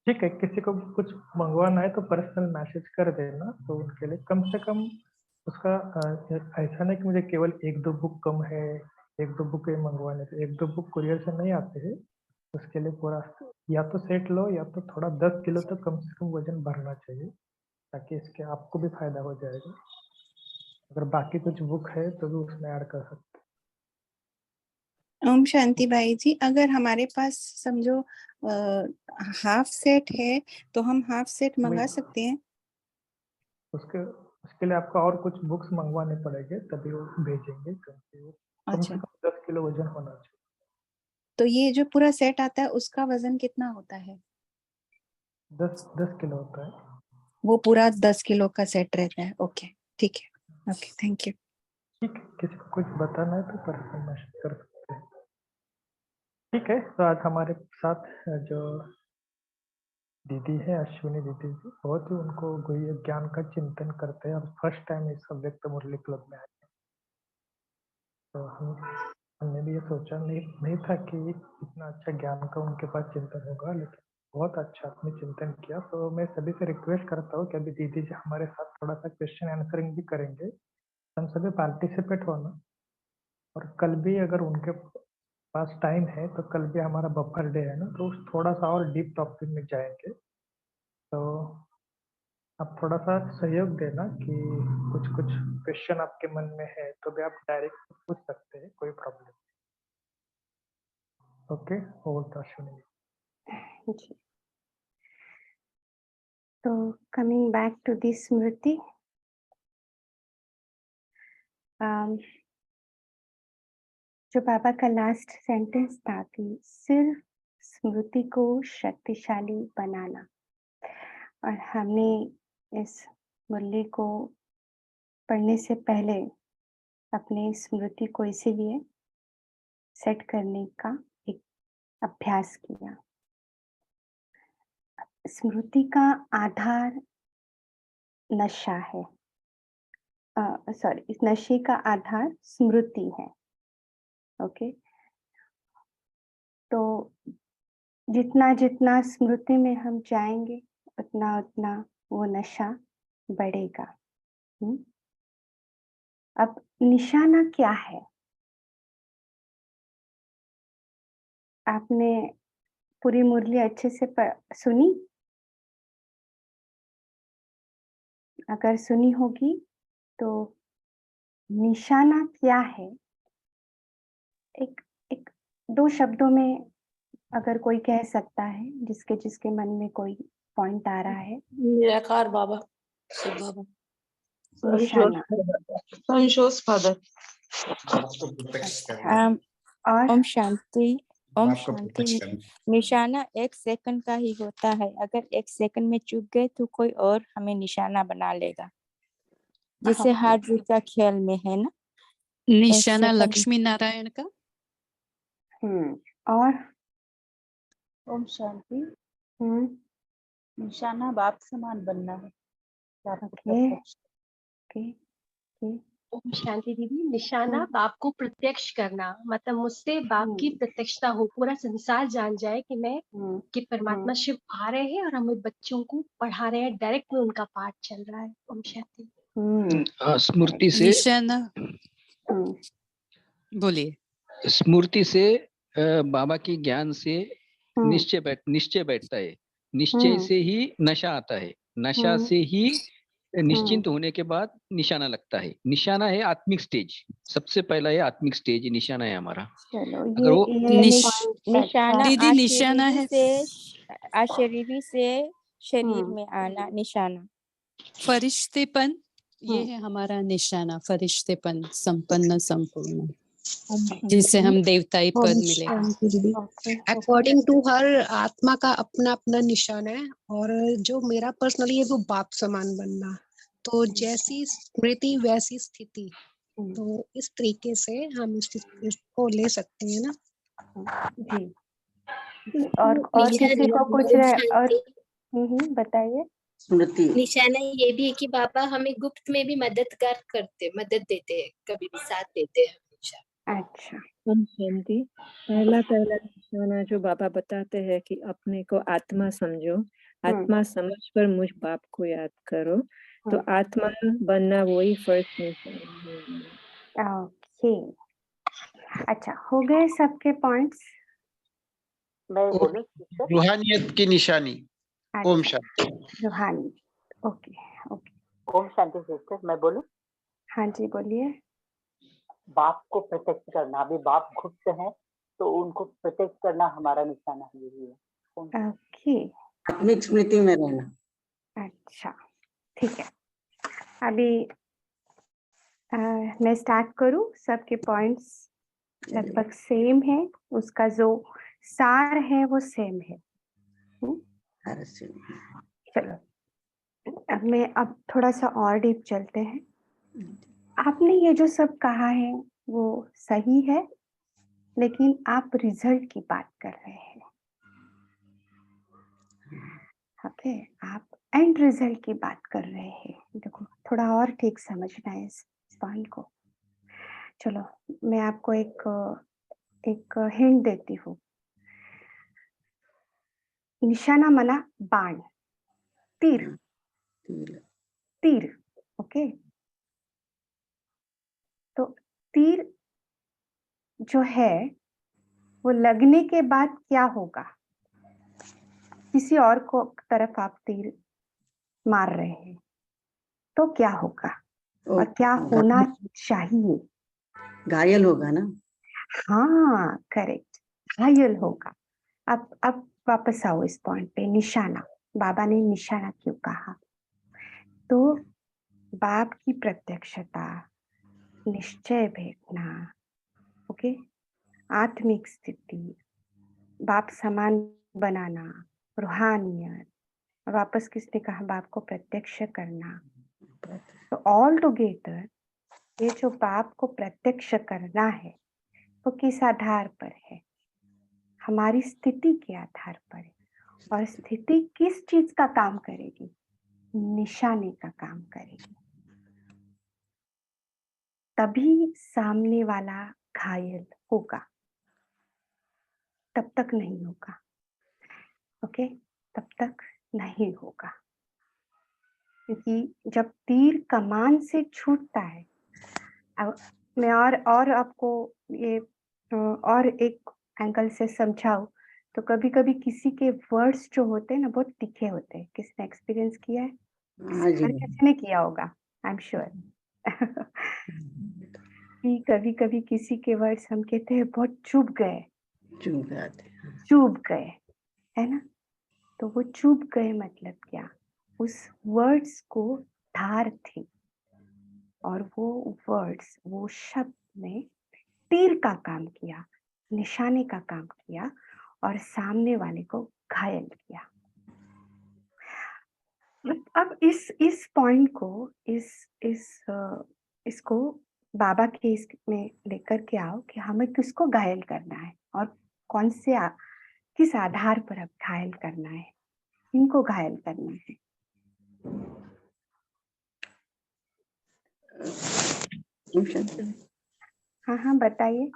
ठीक है, किसी को कुछ मंगवाना है तो पर्सनल मैसेज कर देना, तो उनके लिए कम से कम उसका ऐसा नहीं कि मुझे केवल 1-2 बुक कम है, 1-2 बुक मंगवाने थे। 1-2 बुक कुरियर से नहीं आते हैं, उसके लिए पूरा या तो सेट लो या तो थोड़ा 10 किलो तो कम से कम वजन बढ़ना चाहिए, ताकि इसके आपको भी फायदा हो जाएगा। अगर बाकी कुछ बुक है तो भी उसमें ऐड कर सकते ओम शांति भाई जी, अगर हमारे पास समझो हाफ सेट है तो हम हाफ सेट मंगा वही। सकते हैं। उसके लिए आपको और कुछ बुक्स मंगवाने पड़ेंगे, तभी वो भेजेंगे, क्योंकि वो कम से अच्छा, कम 10 किलो वजन होना चाहिए। तो ये जो पूरा सेट आता है उसका वजन कितना होता है? 10 किलो होता है। वो पूरा 10 किलो का सेट रहता है। ओके, ठीक है। Okay, thank you. ठीक है, किसी को कुछ बताना है तो पर्सनल मैसेज कर सकते हैं। ठीक है, तो आज हमारे साथ जो दीदी है अश्विनी दीदी जी, बहुत ही उनको गुह्य ज्ञान का चिंतन करते हैं और फर्स्ट टाइम इस अव्यक्त मुरली क्लब में आए। तो हमने भी ये सोचा नहीं था कि इतना अच्छा ज्ञान का उनके पास चिंतन होगा, लेकिन बहुत अच्छा आपने चिंतन किया। तो मैं सभी से रिक्वेस्ट करता हूँ कि अभी दीदी जी हमारे साथ थोड़ा सा क्वेश्चन आंसरिंग भी करेंगे, हम सभी पार्टिसिपेट होना। और कल भी अगर उनके पास टाइम है तो कल भी हमारा बफर डे है ना, तो थोड़ा सा और डीप टॉपिक में जाएंगे। तो आप थोड़ा सा सहयोग देना कि कुछ कुछ क्वेश्चन आपके मन में है तो भी आप डायरेक्ट पूछ सकते हैं, कोई प्रॉब्लम नहीं। Okay, over to Ashwini. जी। तो कमिंग बैक टू दिस स्मृति, जो बाबा का लास्ट सेंटेंस था कि सिर्फ स्मृति को शक्तिशाली बनाना, और हमने इस मुरली को पढ़ने से पहले अपने स्मृति को इसीलिए सेट करने का एक अभ्यास किया। स्मृति का आधार नशा है, सॉरी, इस नशे का आधार स्मृति है। ओके, तो जितना जितना स्मृति में हम जाएंगे उतना उतना वो नशा बढ़ेगा। अब निशाना क्या है? आपने पूरी मुरली अच्छे से सुनी? अगर सुनी होगी तो निशाना क्या है, एक एक 2 शब्दों में अगर कोई कह सकता है, जिसके जिसके मन में कोई पॉइंट आ रहा है। निराकार बाबा, शिव बाबा। निशाना। संशोष फादर। अच्छा, और ओम शांति। ओम आपको शांति। प्रत्यक्ष करना। निशाना 1 सेकंड का ही होता है। अगर 1 सेकंड में चूक गए तो कोई और हमें निशाना बना लेगा, जैसे हाँ, हार जीत का खेल में है ना। निशाना सेकंड। लक्ष्मी नारायण का। और ओम शांति। हम्म, निशाना बाप समान बनना है। Okay okay okay. ओम शांति दीदी, निशाना बाप को प्रत्यक्ष करना, मतलब मुझसे बाप की प्रत्यक्षता हो, पूरा संसार जान जाए कि मैं कि परमात्मा शिव आ रहे हैं और हमें बच्चों को पढ़ा रहे हैं, डायरेक्ट में उनका पाठ चल रहा है। ओम शांति। स्मृति से निशाना बोलिए। स्मृति से बाबा की ज्ञान से निश्चय बैठता है। निश्चय से ही नशा आता है, नशा से ही निश्चिंत होने के बाद निशाना लगता है। निशाना है आत्मिक स्टेज, सबसे पहला है आत्मिक स्टेज, निशाना है हमारा। चलो, अगर वो निशाना दीदी निशाना है अशरीरी से शरीर में आना, निशाना फरिश्तेपन, ये है हमारा निशाना, फरिश्तेपन, संपन्न संपूर्ण, जिससे हम देवताई पद मिलेगा। अकॉर्डिंग टू हर आत्मा का अपना अपना निशान है, और जो मेरा पर्सनली है वो बाप समान बनना। तो जैसी स्मृति वैसी स्थिति, तो इस तरीके से हम इसको ले सकते हैं ना जी। और किसी को कुछ और बताइए। निशाना ये भी है कि बाबा हमें गुप्त में भी मदद देते हैं, कभी भी साथ देते हैं हमेशा। अच्छा, ओम शांति। पहला निशाना जो बाबा बताते हैं कि अपने को आत्मा समझो, आत्मा समझकर मुझ बाप को याद करो, तो आत्मा बनना वही फर्स्ट निशाना है। ओके, अच्छा, हो गए सबके पॉइंट्स? मैं बोलूं टीचर? रूहानियत की निशानी। ओम अच्छा, शांति। रूहानी। Okay, okay. ओम शांति सिस्टर, मैं बोलूं? हाँ जी, बोलिए। बाप को प्रत्यक्ष करना, अभी बाप गुप्त हैं तो उनको प्रत्यक्ष करना हमारा निशाना है, यही है। ओके, आत्मिक स्मृति में रहना। अच्छा, ठीक है। अभी मैं स्टार्ट करूं? सबके पॉइंट्स लगभग सेम है, उसका जो सार है वो सेम है। चलो, अब थोड़ा सा और डीप चलते हैं। आपने ये जो सब कहा है वो सही है, लेकिन आप रिजल्ट की बात कर रहे हैं। ओके, आप एंड रिजल्ट की बात कर रहे हैं। देखो, थोड़ा और ठीक समझना है इस पॉइंट को। चलो, मैं आपको एक हिंट देती हूँ। निशाना मना बाण, तीर, तीर। ओके, तो तीर जो है वो लगने के बाद क्या होगा? किसी और को तरफ आप तीर मार रहे हैं तो क्या होगा और क्या होना चाहिए? घायल होगा ना? हाँ, करेक्ट, घायल होगा। अब वापस आओ इस पॉइंट पे। निशाना, बाबा ने निशाना क्यों कहा? तो बाप की प्रत्यक्षता, निश्चय भेटना, ओके, आत्मिक स्थिति, बाप समान बनाना, रूहानियत, वापस किसने कहा? बाप को प्रत्यक्ष करना। तो ऑल टुगेदर ये जो बाप को प्रत्यक्ष करना है वो किस आधार पर है? हमारी स्थिति के आधार पर है। और स्थिति किस चीज का काम करेगी? निशाने का काम करेगी। तभी सामने वाला घायल होगा, तब तक नहीं होगा। ओके, तब तक नहीं होगा, क्योंकि जब तीर कमान से छूटता है, अब मैं और आपको ये और एक एंगल से समझाऊं तो कभी कभी किसी के वर्ड्स जो होते हैं ना बहुत तीखे होते हैं। किसने एक्सपीरियंस किया है? हर किसी ने किया होगा, आई एम श्योर। कि कभी कभी किसी के वर्ड्स हम कहते हैं बहुत चुभ गए, चुभ गए, है ना? तो वो चुभ गए मतलब क्या? उस वर्ड्स को धार थी और वो वर्ड्स, वो शब्द ने तीर का काम किया, निशाने का काम किया और सामने वाले को घायल किया। अब इस पॉइंट को इसको बाबा के इसमें लेकर के आओ कि हमें किसको घायल करना है और कौन से किस आधार पर अब घायल करना है, इनको घायल करना है। हाँ हाँ, बताइए।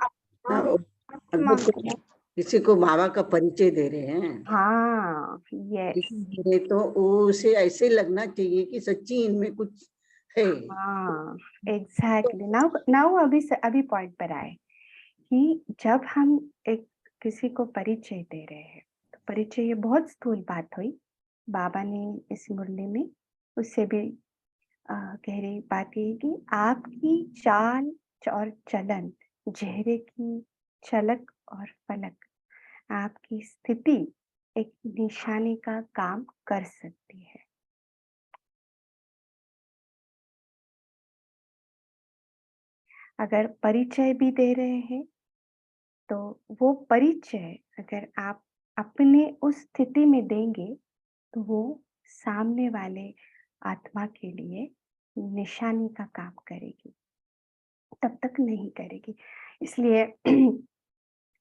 किसी को बाबा का परिचय दे रहे हैं। हाँ, यस। तो उसे ऐसे लगना चाहिए कि सच्ची इनमें कुछ है। हाँ, एग्जैक्टली। नाउ अभी पॉइंट पर आए कि जब हम किसी को परिचय दे रहे हैं तो परिचय, ये बहुत स्थूल बात हुई। बाबा ने इस मुरली में उससे भी गहरी बात ये कि आपकी चाल और चलन, चेहरे की झलक और फलक, आपकी स्थिति एक निशाने का काम कर सकती है। अगर परिचय भी दे रहे हैं तो वो परिचय अगर आप अपने उस स्थिति में देंगे तो वो सामने वाले आत्मा के लिए निशानी का काम करेगी, तब तक नहीं करेगी। इसलिए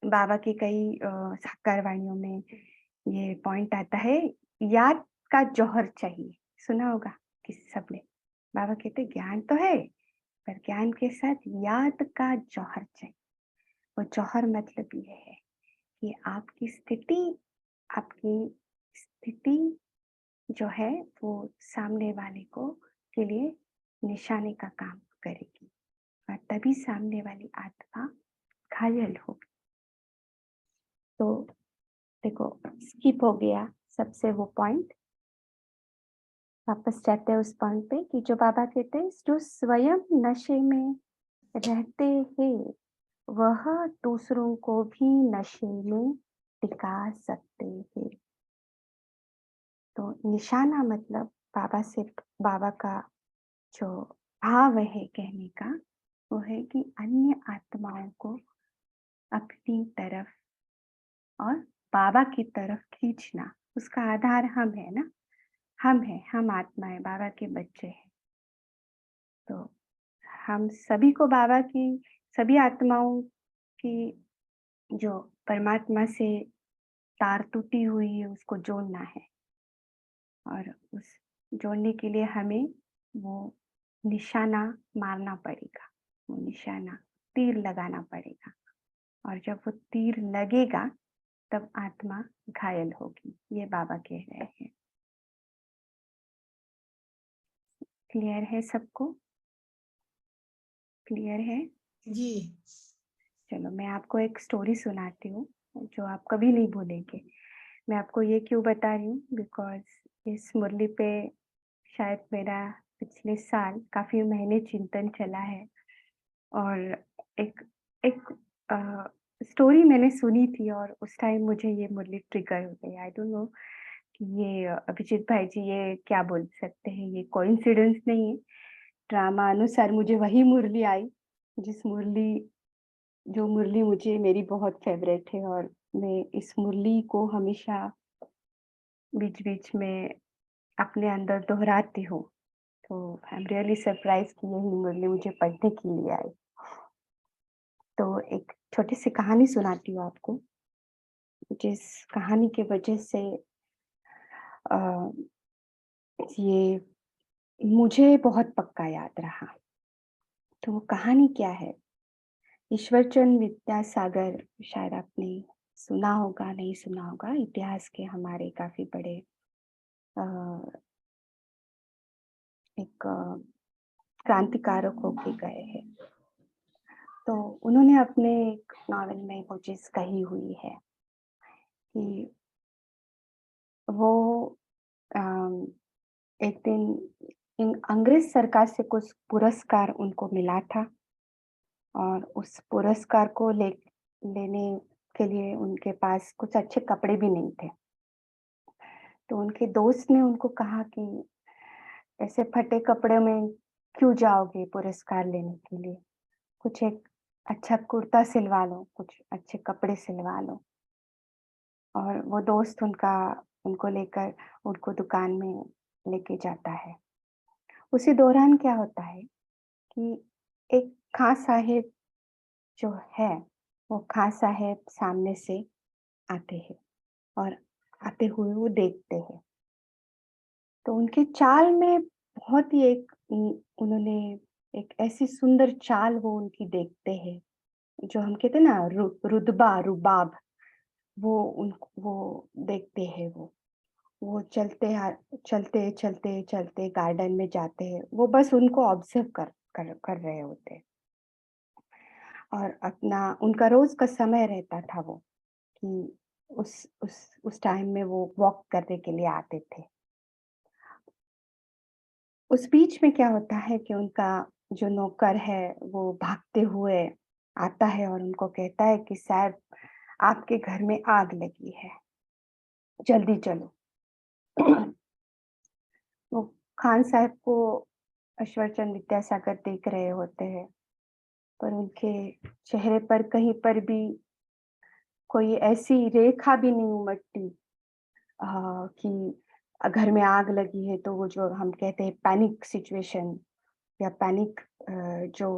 बाबा की कई साकार वाणियों में ये पॉइंट आता है, याद का जौहर चाहिए। सुना होगा किसी सबने। बाबा कहते ज्ञान तो है पर ज्ञान के साथ याद का जौहर चाहिए। वो जौहर मतलब ये है कि आपकी स्थिति जो है वो सामने वाले को के लिए निशाने का काम करेगी और तभी सामने वाली आत्मा घायल होगी। तो स्किप हो गया सबसे वो पॉइंट। वापस जाते हैं उस पॉइंट पे कि जो बाबा कहते हैं जो स्वयं नशे में रहते हैं वह दूसरों को भी नशे में टिका सकते हैं। तो निशाना मतलब बाबा का जो भाव है कहने का वो है कि अन्य आत्माओं को अपनी तरफ और बाबा की तरफ खींचना। उसका आधार हम है ना, हम आत्मा है, बाबा के बच्चे हैं। तो हम सभी को बाबा की सभी आत्माओं की जो परमात्मा से तार टूटी हुई है उसको जोड़ना है, और उस जोड़ने के लिए हमें वो निशाना मारना पड़ेगा, वो निशाना तीर लगाना पड़ेगा। और जब वो तीर लगेगा तब आत्मा घायल होगी, ये बाबा कह रहे हैं। क्लियर है सबको? क्लियर है जी। चलो मैं आपको एक स्टोरी सुनाती हूँ जो आप कभी नहीं भूलेंगे। मैं आपको ये क्यों बता रही हूँ, बिकॉज इस मुरली पे शायद मेरा पिछले साल काफी महीने चिंतन चला है, और एक एक स्टोरी मैंने सुनी थी और उस टाइम मुझे ये मुरली ट्रिगर हो गई। आई डोंट नो कि ये अभिजीत भाई जी ये क्या बोल सकते हैं, ये कोइंसिडेंस नहीं है। ड्रामा अनुसार मुझे वही मुरली आई जो मुरली मुझे मेरी बहुत फेवरेट है, और मैं इस मुरली को हमेशा बीच बीच में अपने अंदर दोहराती हूँ। तो आई एम रियली सरप्राइज कि यही मुरली मुझे पढ़ने के लिए आई। तो एक छोटी सी कहानी सुनाती हूँ आपको, जिस कहानी के वजह से ये मुझे बहुत पक्का याद रहा। तो वो कहानी क्या है, ईश्वरचंद विद्यासागर, शायद आपने सुना होगा नहीं सुना होगा, इतिहास के हमारे काफी बड़े एक क्रांतिकारक होके गए हैं। तो उन्होंने अपने एक नॉवेल में वो चीज कही हुई है कि वो एक दिन अंग्रेज सरकार से कुछ पुरस्कार उनको मिला था, और उस पुरस्कार को लेने के लिए उनके पास कुछ अच्छे कपड़े भी नहीं थे। तो उनके दोस्त ने उनको कहा कि ऐसे फटे कपड़े में क्यों जाओगे पुरस्कार लेने के लिए, कुछ एक अच्छा कुर्ता सिलवा लो, कुछ अच्छे कपड़े सिलवा लो। और वो दोस्त उनको लेकर उनको दुकान में लेके जाता है। उसी दौरान क्या होता है कि एक खां साहेब जो है, वो खां साहेब सामने से आते हैं और आते हुए वो देखते हैं। तो उनकी चाल में बहुत ही उन्होंने एक ऐसी सुंदर चाल वो उनकी देखते हैं, जो हम कहते हैं ना रुतबा रुबाब, वो देखते हैं। वो चलते चलते चलते गार्डन में जाते हैं, वो बस उनको ऑब्जर्व कर रहे होते हैं। और अपना उनका रोज का समय रहता था वो कि उस टाइम में वो वॉक करने के लिए आते थे। उस बीच में क्या होता है कि उनका जो नौकर है वो भागते हुए आता है और उनको कहता है कि साहब आपके घर में आग लगी है, जल्दी चलो। वो खान साहब को ईश्वरचंद विद्यासागर देख रहे होते हैं, पर उनके चेहरे पर कहीं पर भी कोई ऐसी रेखा भी नहीं उमटती कि घर में आग लगी है। तो वो जो हम कहते हैं पैनिक सिचुएशन या पैनिक जो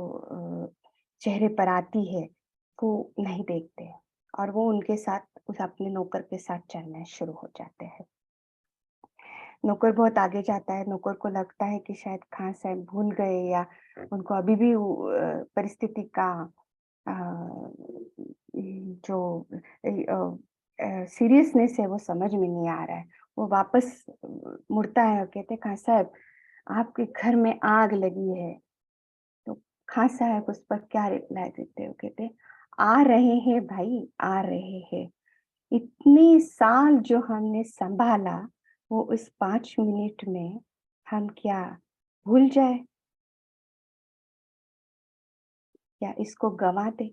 चेहरे पर आती है वो नहीं देखते हैं, और वो उनके साथ उस अपने नौकर के साथ चलना शुरू हो जाते हैं। नौकर बहुत आगे जाता है, नौकर को लगता है कि शायद खान साहब भूल गए या उनको अभी भी परिस्थिति का जो सीरियसनेस है वो समझ में नहीं आ रहा है। वो वापस मुड़ता है और कहते खान साहब आपके घर में आग लगी है। तो खान साहब उस पर क्या रिप्लाई देते हो, कहते आ रहे हैं भाई, आ रहे हैं। इतने साल जो हमने संभाला वो उस 5 मिनट में हम क्या भूल जाए या इसको गंवा दे।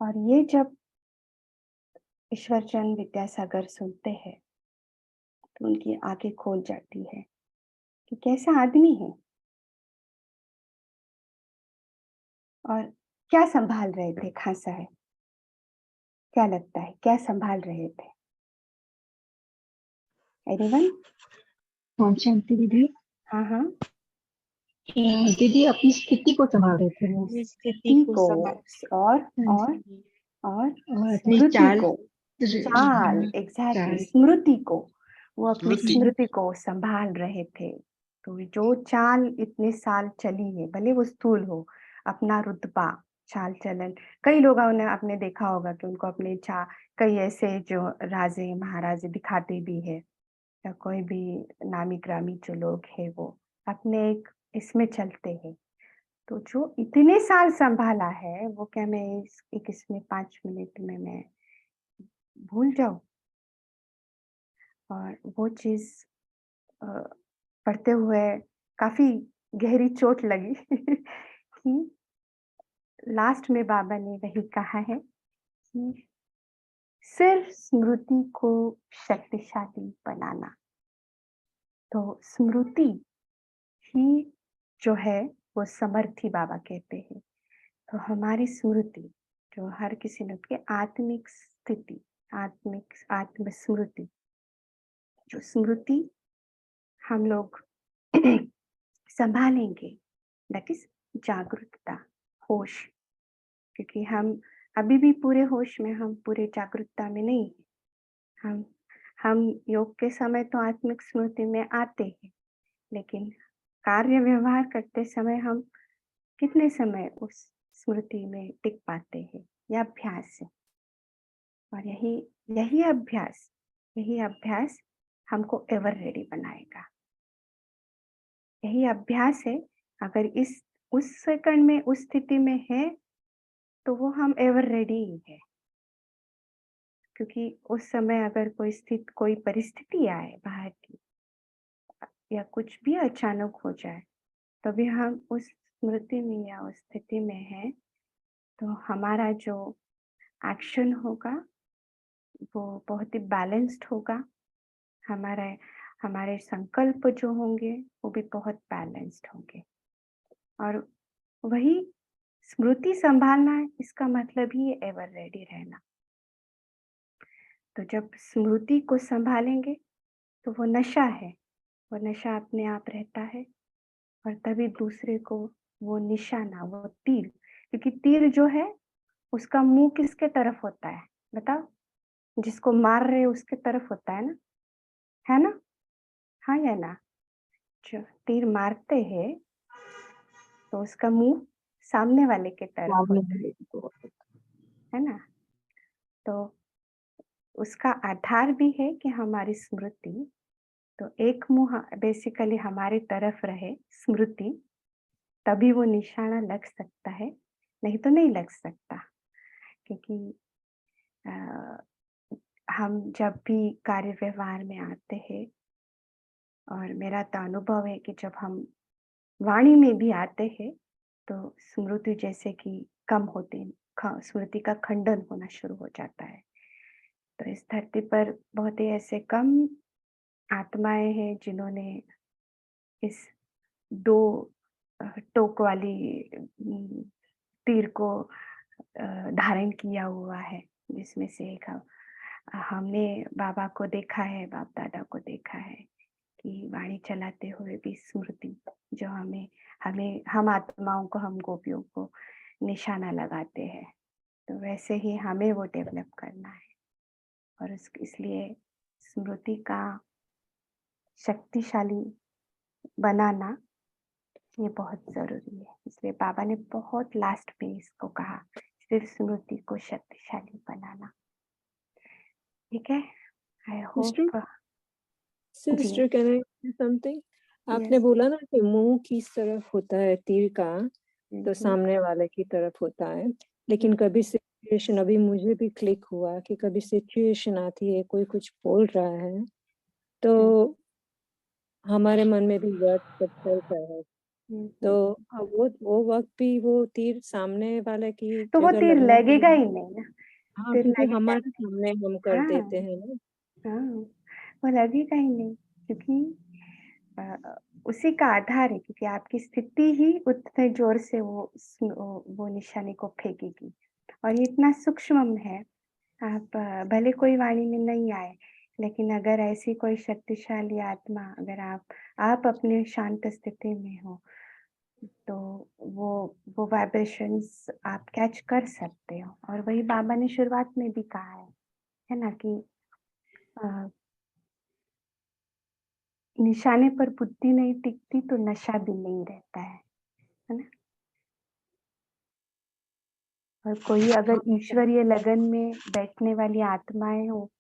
और ये जब ईश्वरचंद विद्यासागर सुनते हैं तो उनकी आंखें खोल जाती है कि कैसा आदमी है और क्या संभाल रहे थे। खासा है, क्या लगता है क्या संभाल रहे थे? एनीवन? ओम शांति दीदी। हाँ हाँ। दीदी अपनी स्थिति को संभाल रहे थे वो। स्थिति को और अपनी स्मृति चाल को, चाल, एग्जैक्टली, स्मृति को, वो अपनी स्मृति को संभाल रहे थे। तो जो चाल इतने साल चली है, भले वो स्थूल हो, अपना रुतबा, चाल चलन, कई लोगों ने आपने देखा होगा कि उनको अपने कई ऐसे जो राजे महाराजे दिखाते भी है या कोई भी नामी ग्रामी जो लोग हैं वो अपने एक इसमें चलते हैं। तो जो इतने साल संभाला है वो क्या मैं इसमें 5 मिनट में मैं भूल जाऊं? और वो चीज पढ़ते हुए काफी गहरी चोट लगी कि लास्ट में बाबा ने वही कहा है कि सिर्फ स्मृति को शक्तिशाली बनाना। तो स्मृति ही जो है वो समर्थी बाबा कहते हैं। तो हमारी स्मृति जो हर किसी ने की आत्मिक स्थिति, आत्म स्मृति, जो स्मृति हम लोग संभालेंगे, दैट इज जागरूकता, होश। क्योंकि हम अभी भी पूरे होश में, हम पूरे जागरूकता में नहीं है। हम योग के समय तो आत्मिक स्मृति में आते हैं, लेकिन कार्य व्यवहार करते समय हम कितने समय उस स्मृति में टिक पाते हैं? यह अभ्यास है। और यही अभ्यास हमको एवर रेडी बनाएगा। यही अभ्यास है। अगर उस सेकंड में उस स्थिति में है तो वो हम एवर रेडी ही है। क्योंकि उस समय अगर कोई परिस्थिति आए बाहर की या कुछ भी अचानक हो जाए, तभी हम उस स्मृति में या उस स्थिति में है, तो हमारा जो एक्शन होगा वो बहुत ही बैलेंस्ड होगा। हमारे संकल्प जो होंगे वो भी बहुत बैलेंस्ड होंगे। और वही स्मृति संभालना, इसका मतलब ही एवर रेडी रहना। तो जब स्मृति को संभालेंगे तो वो नशा है, वो नशा अपने आप रहता है। और तभी दूसरे को वो निशाना, वो तीर, क्योंकि तीर जो है उसका मुंह किसके तरफ होता है बताओ? जिसको मार रहे उसके तरफ होता है ना? हाँ या ना? जो तीर मारते हैं तो उसका मुंह सामने वाले के तरफ होता है ना? तो उसका आधार भी है कि हमारी स्मृति, तो एक मुंह बेसिकली हमारी तरफ रहे स्मृति, तभी वो निशाना लग सकता है, नहीं तो नहीं लग सकता। क्योंकि हम जब भी कार्य व्यवहार में आते हैं, और मेरा तो अनुभव है कि जब हम वाणी में भी आते हैं तो स्मृति जैसे कि कम होती, स्मृति का खंडन होना शुरू हो जाता है। तो इस धरती पर बहुत ही ऐसे कम आत्माएं हैं जिन्होंने इस 2 टोक वाली तीर को धारण किया हुआ है, जिसमें से एक हमने बाबा को देखा है, बाप दादा को देखा है कि वाणी चलाते हुए भी स्मृति जो हम आत्माओं को, हम गोपियों को निशाना लगाते हैं। तो वैसे ही हमें वो डेवलप करना है। और इसलिए स्मृति का शक्तिशाली बनाना ये बहुत जरूरी है। इसलिए बाबा ने बहुत लास्ट में इसको कहा, सिर्फ स्मृति को शक्तिशाली बनाना। ठीक है? I hope. Sister can I से समथिंग? आपने बोला ना कि मुंह किस तरफ होता है तीर का, तो सामने वाले की तरफ होता है, लेकिन कभी से सिचुएशन अभी मुझे भी क्लिक हुआ कि कभी सिचुएशन आती है, कोई कुछ बोल रहा है, तो हमारे मन में भी वर्ड सब चलता है। तो वो वक़्त भी वो तीर सामने वाले की तो वो जगह तीर लगना लगेगा चाहिए। ही नहीं ना, हाँ, तीर क्योंकि लगेगा हमारे सामने हम कर हाँ, देते हैं ना। हाँ, वो लगेगा ही नहीं क्योंकि उसी का आधार है क्योंकि आपकी स्थिति ही उतने जोर से वो निशाने को फेंकेगी और ये इतना सूक्ष्म है। आप भले कोई वाणी में नहीं आए, लेकिन अगर ऐसी कोई शक्तिशाली आत्मा अगर आप अपने शांत स्थिति में हो, तो वो वाइब्रेशंस आप कैच कर सकते हो और वही बाबा ने शुरुआत में भी कहा है ना कि निशाने पर बुद्धि नहीं टिकती तो नशा भी नहीं रहता है ना? और कोई अगर ईश्वरीय लगन में बैठने वाली आत्माएं हो,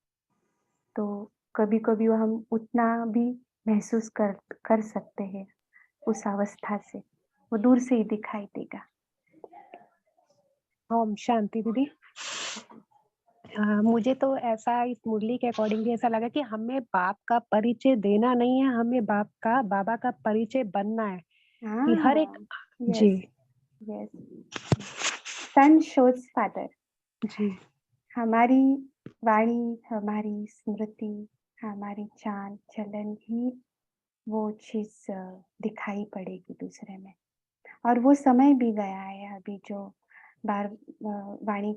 तो कभी-कभी वो हम उतना भी महसूस कर सकते हैं उस अवस्था से, वो दूर से ही दिखाई देगा। ओम शांति दीदी। मुझे तो ऐसा इस मुरली के अकॉर्डिंग भी ऐसा लगा कि हमें बाप का परिचय देना नहीं है, हमें बाबा का परिचय बनना है कि हर एक जी यस सन शोज फादर। जी हमारी वाणी, हमारी स्मृति, हमारी चाल चलन ही वो चीज दिखाई पड़ेगी दूसरे में। और वो समय भी गया है अभी जो वाणी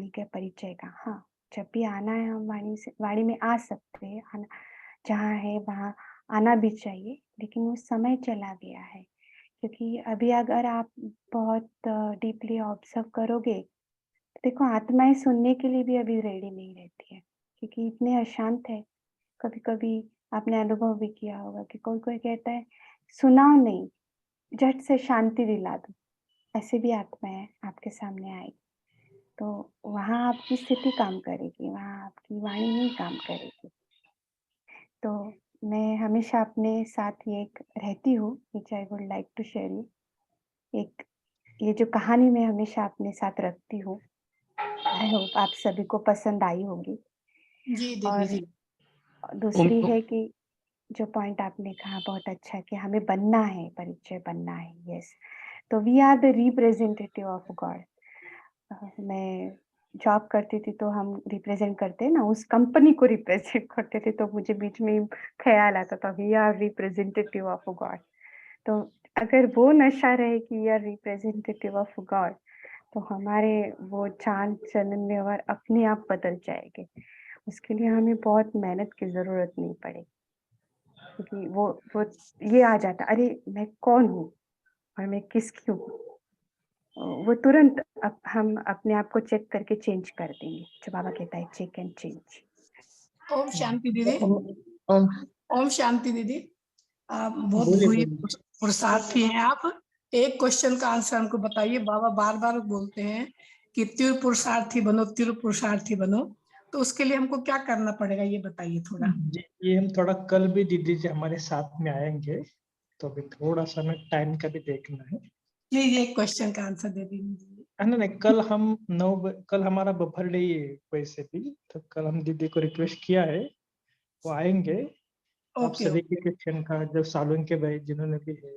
के परिचय का। हाँ, जब भी आना है हम वाणी में आ सकते हैं, आना जहाँ है वहाँ आना भी चाहिए, लेकिन वो समय चला गया है क्योंकि अभी अगर आप बहुत डीपली ऑब्जर्व करोगे, देखो आत्माएं सुनने के लिए भी अभी रेडी नहीं रहती है क्योंकि इतने अशांत है। कभी-कभी आपने अनुभव भी किया होगा कि कोई-कोई कहता है सुनाओ नहीं, झट से शांति दिला दो। ऐसे भी आत्माएं आपके सामने आएगी, तो वहाँ आपकी स्थिति काम करेगी, वहाँ आपकी वाणी नहीं काम करेगी। तो मैं हमेशा अपने साथ ये एक रहती हूँ which I would like to share you. एक ये जो कहानी मैं हमेशा अपने साथ रखती हूँ, आई होप आप सभी को पसंद आई होगी। जी दीदी और जी। दूसरी है कि जो पॉइंट आपने कहा बहुत अच्छा कि हमें बनना है, परिचय बनना है, यस। तो we are the representative of God. मैं जॉब करती थी तो हम रिप्रेजेंट करते हैं ना, उस कंपनी को रिप्रेजेंट करते थे, तो मुझे बीच में ख्याल आता था we are representative of God. तो अगर वो नशा रहे कि we are representative of God, तो हमारे वो चाल चलन व्यवहार अपने आप बदल जाएंगे। उसके लिए हमें बहुत मेहनत की जरूरत नहीं पड़ेगी क्योंकि वो ये आ जाता, अरे मैं कौन हूँ और मैं किसकी हूँ, वो तुरंत हम अपने आप को चेक करके चेंज कर देंगे। जो बाबा कहता है चेक एंड चेंज। ओम शांति दीदी। ओम ओम शांति दीदी। आप बहुत बोलिए भूरी बोलिए। पुरुषार्थी हैं आप। एक क्वेश्चन का आंसर हमको बताइए। बाबा बार बार बोलते हैं कि तीव्र पुरुषार्थी बनो, तीव्र पुरुषार्थी बनो, तो उसके लिए हमको क्या करना पड़ेगा ये बताइए थोड़ा। ये हम थोड़ा कल भी दीदी जी हमारे साथ में आएंगे, तो अभी थोड़ा सा हमें टाइम का भी देखना है। प्लीज एक क्वेश्चन का आंसर दे दीजिए। नहीं, कल हम कल हमारा बर्थडे है वैसे भी, तो कल हम दीदी को रिक्वेस्ट किया है वो आएंगे। आप ओके सभी के क्वेश्चन का जो सालों के भाई जिन्होंने भी है,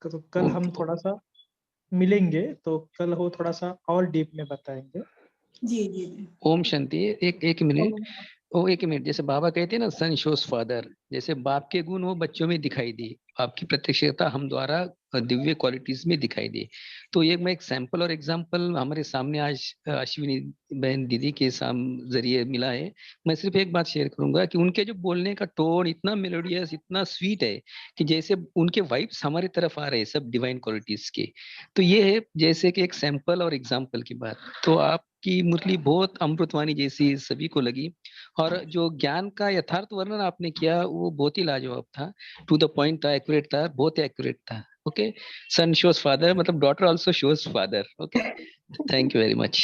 तो कल हम थोड़ा सा मिलेंगे, तो कल वो थोड़ा सा और डीप में बताएंगे। जी जी जी। ओम शांति। एक मिनट। एक मिनट। जैसे बाबा कहते हैं ना सन शोज फादर, जैसे बाप के गुण वो बच्चों में दिखाई दिए, आपकी प्रत्यक्षता हम द्वारा दिव्य क्वालिटीज में दिखाई दी। तो ये मैं एक सैंपल और एग्जांपल हमारे सामने आज अश्विनी बहन दीदी के जरिए मिला है। मैं सिर्फ एक बात शेयर करूंगा कि उनके जो बोलने का टोन इतना मेलोडियस, इतना स्वीट है कि जैसे उनके वाइब्स हमारी तरफ आ रहे हैं सब डिवाइन क्वालिटीज के। तो ये है जैसे कि एक सैंपल और एग्जाम्पल की बात। तो आपकी मुरली बहुत अमृतवाणी जैसी सभी को लगी, और जो ज्ञान का यथार्थ वर्णन आपने किया वो बहुत ही लाजवाब था, टू द पॉइंट था, एक्यूरेट था, बहुत एक्यूरेट था। ओके, सन शोज फादर मतलब daughter also shows father. Okay, thank you very much.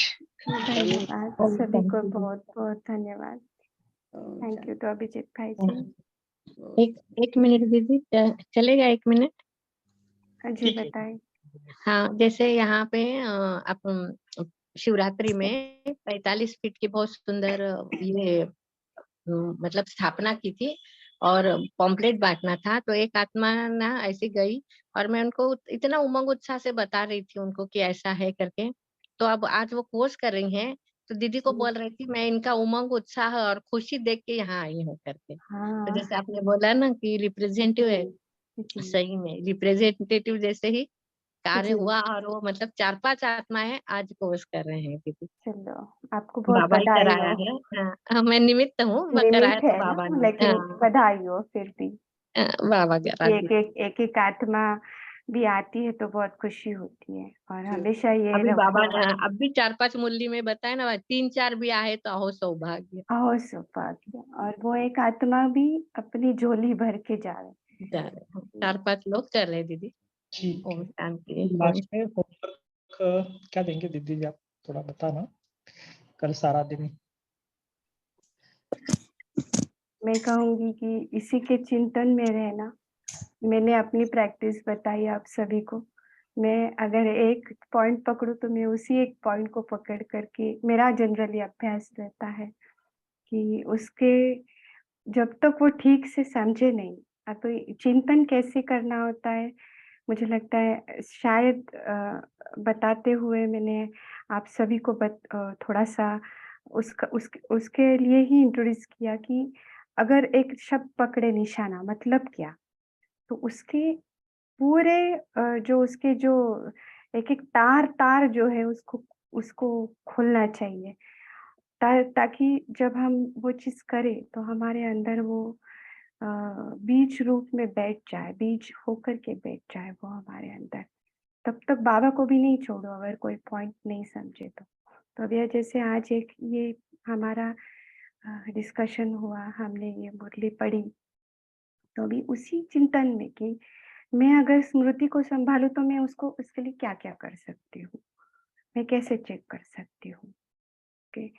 धन्यवाद सभी को, बहुत बहुत धन्यवाद। थैंक यू तो अभिजीत भाई जी। एक मिनट दीदी, चलेगा 1 मिनट? जी बताइए। हाँ, जैसे यहाँ पे आप शिवरात्रि में 45 फीट की बहुत सुंदर ये मतलब स्थापना की थी और पॉम्पलेट बांटना था। तो एक आत्मा ना ऐसी गई और मैं उनको इतना उमंग उत्साह से बता रही थी उनको कि ऐसा है करके। तो अब आज वो कोर्स कर रही हैं, तो दीदी को बोल रही थी मैं इनका उमंग उत्साह और खुशी देख के यहाँ आई हूँ करके। तो हाँ जैसे आपने बोला ना कि रिप्रेजेंटेटिव है, जी सही में रिप्रेजेंटेटिव जैसे ही कार्य जी हुआ और वो मतलब 4-5 आत्माएं आज कोर्स कर रहे हैं दीदी। चलो आपको बहुत बाबा ही बधाई कराया हो। है। हाँ, मैं निमित्त हूँ, कराया निमित्त तो है ना, बाबा ने। लेकिन हाँ, बधाई हो फिर भी। बाबा करा एक दी। एक एक आत्मा भी आती है तो बहुत खुशी होती है और हमेशा ये अभी बाबा रखो। ने अब भी 4-5 मुरली में बताया ना, 3-4 भी आए तो अहो सौभाग्य। आओ सौभाग्य, और वो एक आत्मा भी अपनी झोली भर के जा रहे। जा रहे हैं 4-5 लोग कर रहे हैं दीदी। ठीक ओम है। शांति। ओम लास्ट में होमवर्क क्या देंगे दीदी जी, आप थोड़ा बताना। कल सारा दिन मैं कहूंगी कि इसी के चिंतन में रहना। मैंने अपनी प्रैक्टिस बताई आप सभी को। मैं अगर एक पॉइंट पकड़ूं तो मैं उसी एक पॉइंट को पकड़ करके, मेरा जनरली अभ्यास रहता है कि उसके जब तक वो ठीक से समझे नहीं, तो चिंतन कैसे करना होता है मुझे लगता है शायद बताते हुए मैंने आप सभी को थोड़ा सा उसके लिए ही इंट्रोड्यूस किया कि अगर एक शब्द पकड़े निशाना मतलब क्या, तो उसके पूरे जो उसके जो एक-एक तार-तार जो है उसको उसको खोलना चाहिए। ताकि जब हम वो चीज़ करें तो हमारे अंदर वो बीज रूप में बैठ जाए, बीज होकर के बैठ जाए वो हमारे अंदर। तब तक बाबा को भी नहीं छोड़ो अगर कोई पॉइंट नहीं समझे तो। तो अब यह जैसे आज एक ये हमारा डिस्कशन हुआ, हमने ये मुरली पढ़ी, तो अभी उसी चिंतन में कि मैं अगर स्मृति को सँभालूँ तो मैं उसको उसके लिए क्या-क्या कर सकती हूँ? मैं कैसे चेक कर सकती हूँ कि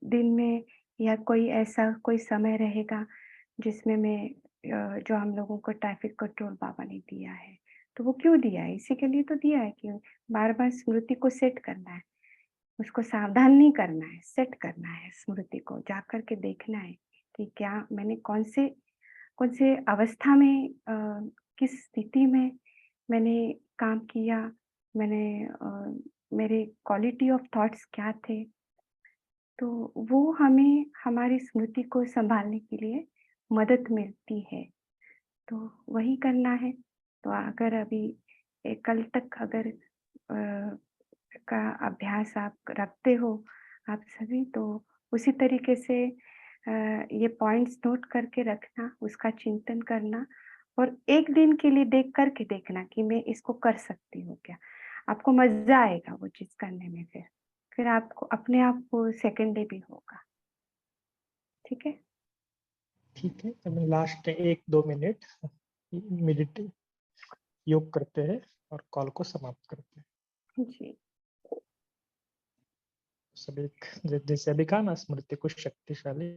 दिन में या कोई ऐसा कोई समय रहेगा जिसमें मैं जो हम लोगों को ट्रैफिक कंट्रोल बाबा ने दिया है, तो वो क्यों दिया है? इसी के लिए तो दिया है कि बार-बार स्मृति को सेट करना है, उसको सावधान नहीं करना है, सेट करना है स्मृति को, जाकर के देखना है कि क्या मैंने कौन से अवस्था में किस स्थिति में मैंने काम किया, मैंने मेरे क्वालिटी ऑफ थॉट्स क्या थे, तो वो हमें हमारी स्मृति को संभालने के लिए मदद मिलती है। तो वही करना है। तो अगर अभी कल तक अगर का अभ्यास आप रखते हो आप सभी, तो उसी तरीके से ये पॉइंट्स नोट करके रखना, उसका चिंतन करना और एक दिन के लिए देख कर के देखना कि मैं इसको कर सकती हूँ क्या? आपको मज़ा आएगा वो चीज़ करने में फिर आपको अपने आप को सेकंड डे भी होगा। ठीक है? ठीक है। तो मैं लास्ट 1-2 मिनट मेडिटेट योग करते हैं और कॉल को समाप्त करते हैं। जी। सभी जैसे अभी कहा ना स्मृति को शक्तिशाली,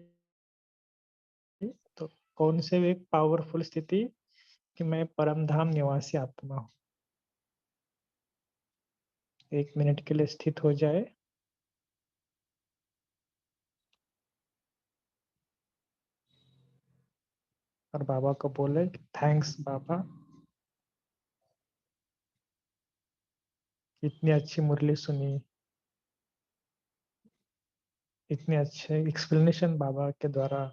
तो कौन से एक पावरफुल स्थिति कि मैं परमधाम निवासी आत्मा हूँ। 1 मिनट के लिए स्थित हो जाए। और बाबा को बोले थैंक्स बाबा, इतनी अच्छी मुरली सुनी, इतने अच्छे एक्सप्लेनेशन बाबा के द्वारा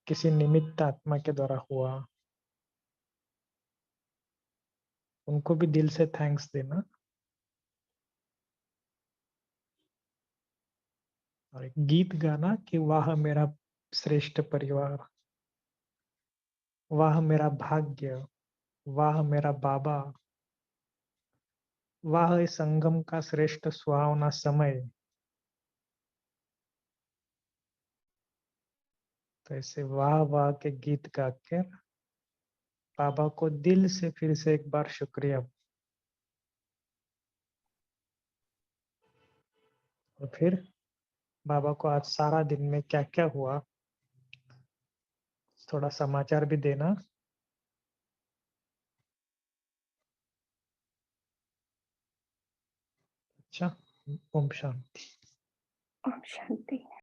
किसी निमित्त आत्मा के द्वारा हुआ। उनको भी दिल से थैंक्स देना। और एक गीत गाना कि वाह मेरा श्रेष्ठ परिवार, वाह मेरा भाग्य, वाह मेरा बाबा, वाह इस संगम का श्रेष्ठ सुहावना समय। तो ऐसे वाह वाह के गीत गाकर बाबा को दिल से फिर से एक बार शुक्रिया। और फिर बाबा को आज सारा दिन में क्या क्या हुआ थोड़ा समाचार भी देना। अच्छा, ओम शांति। ओम शांति।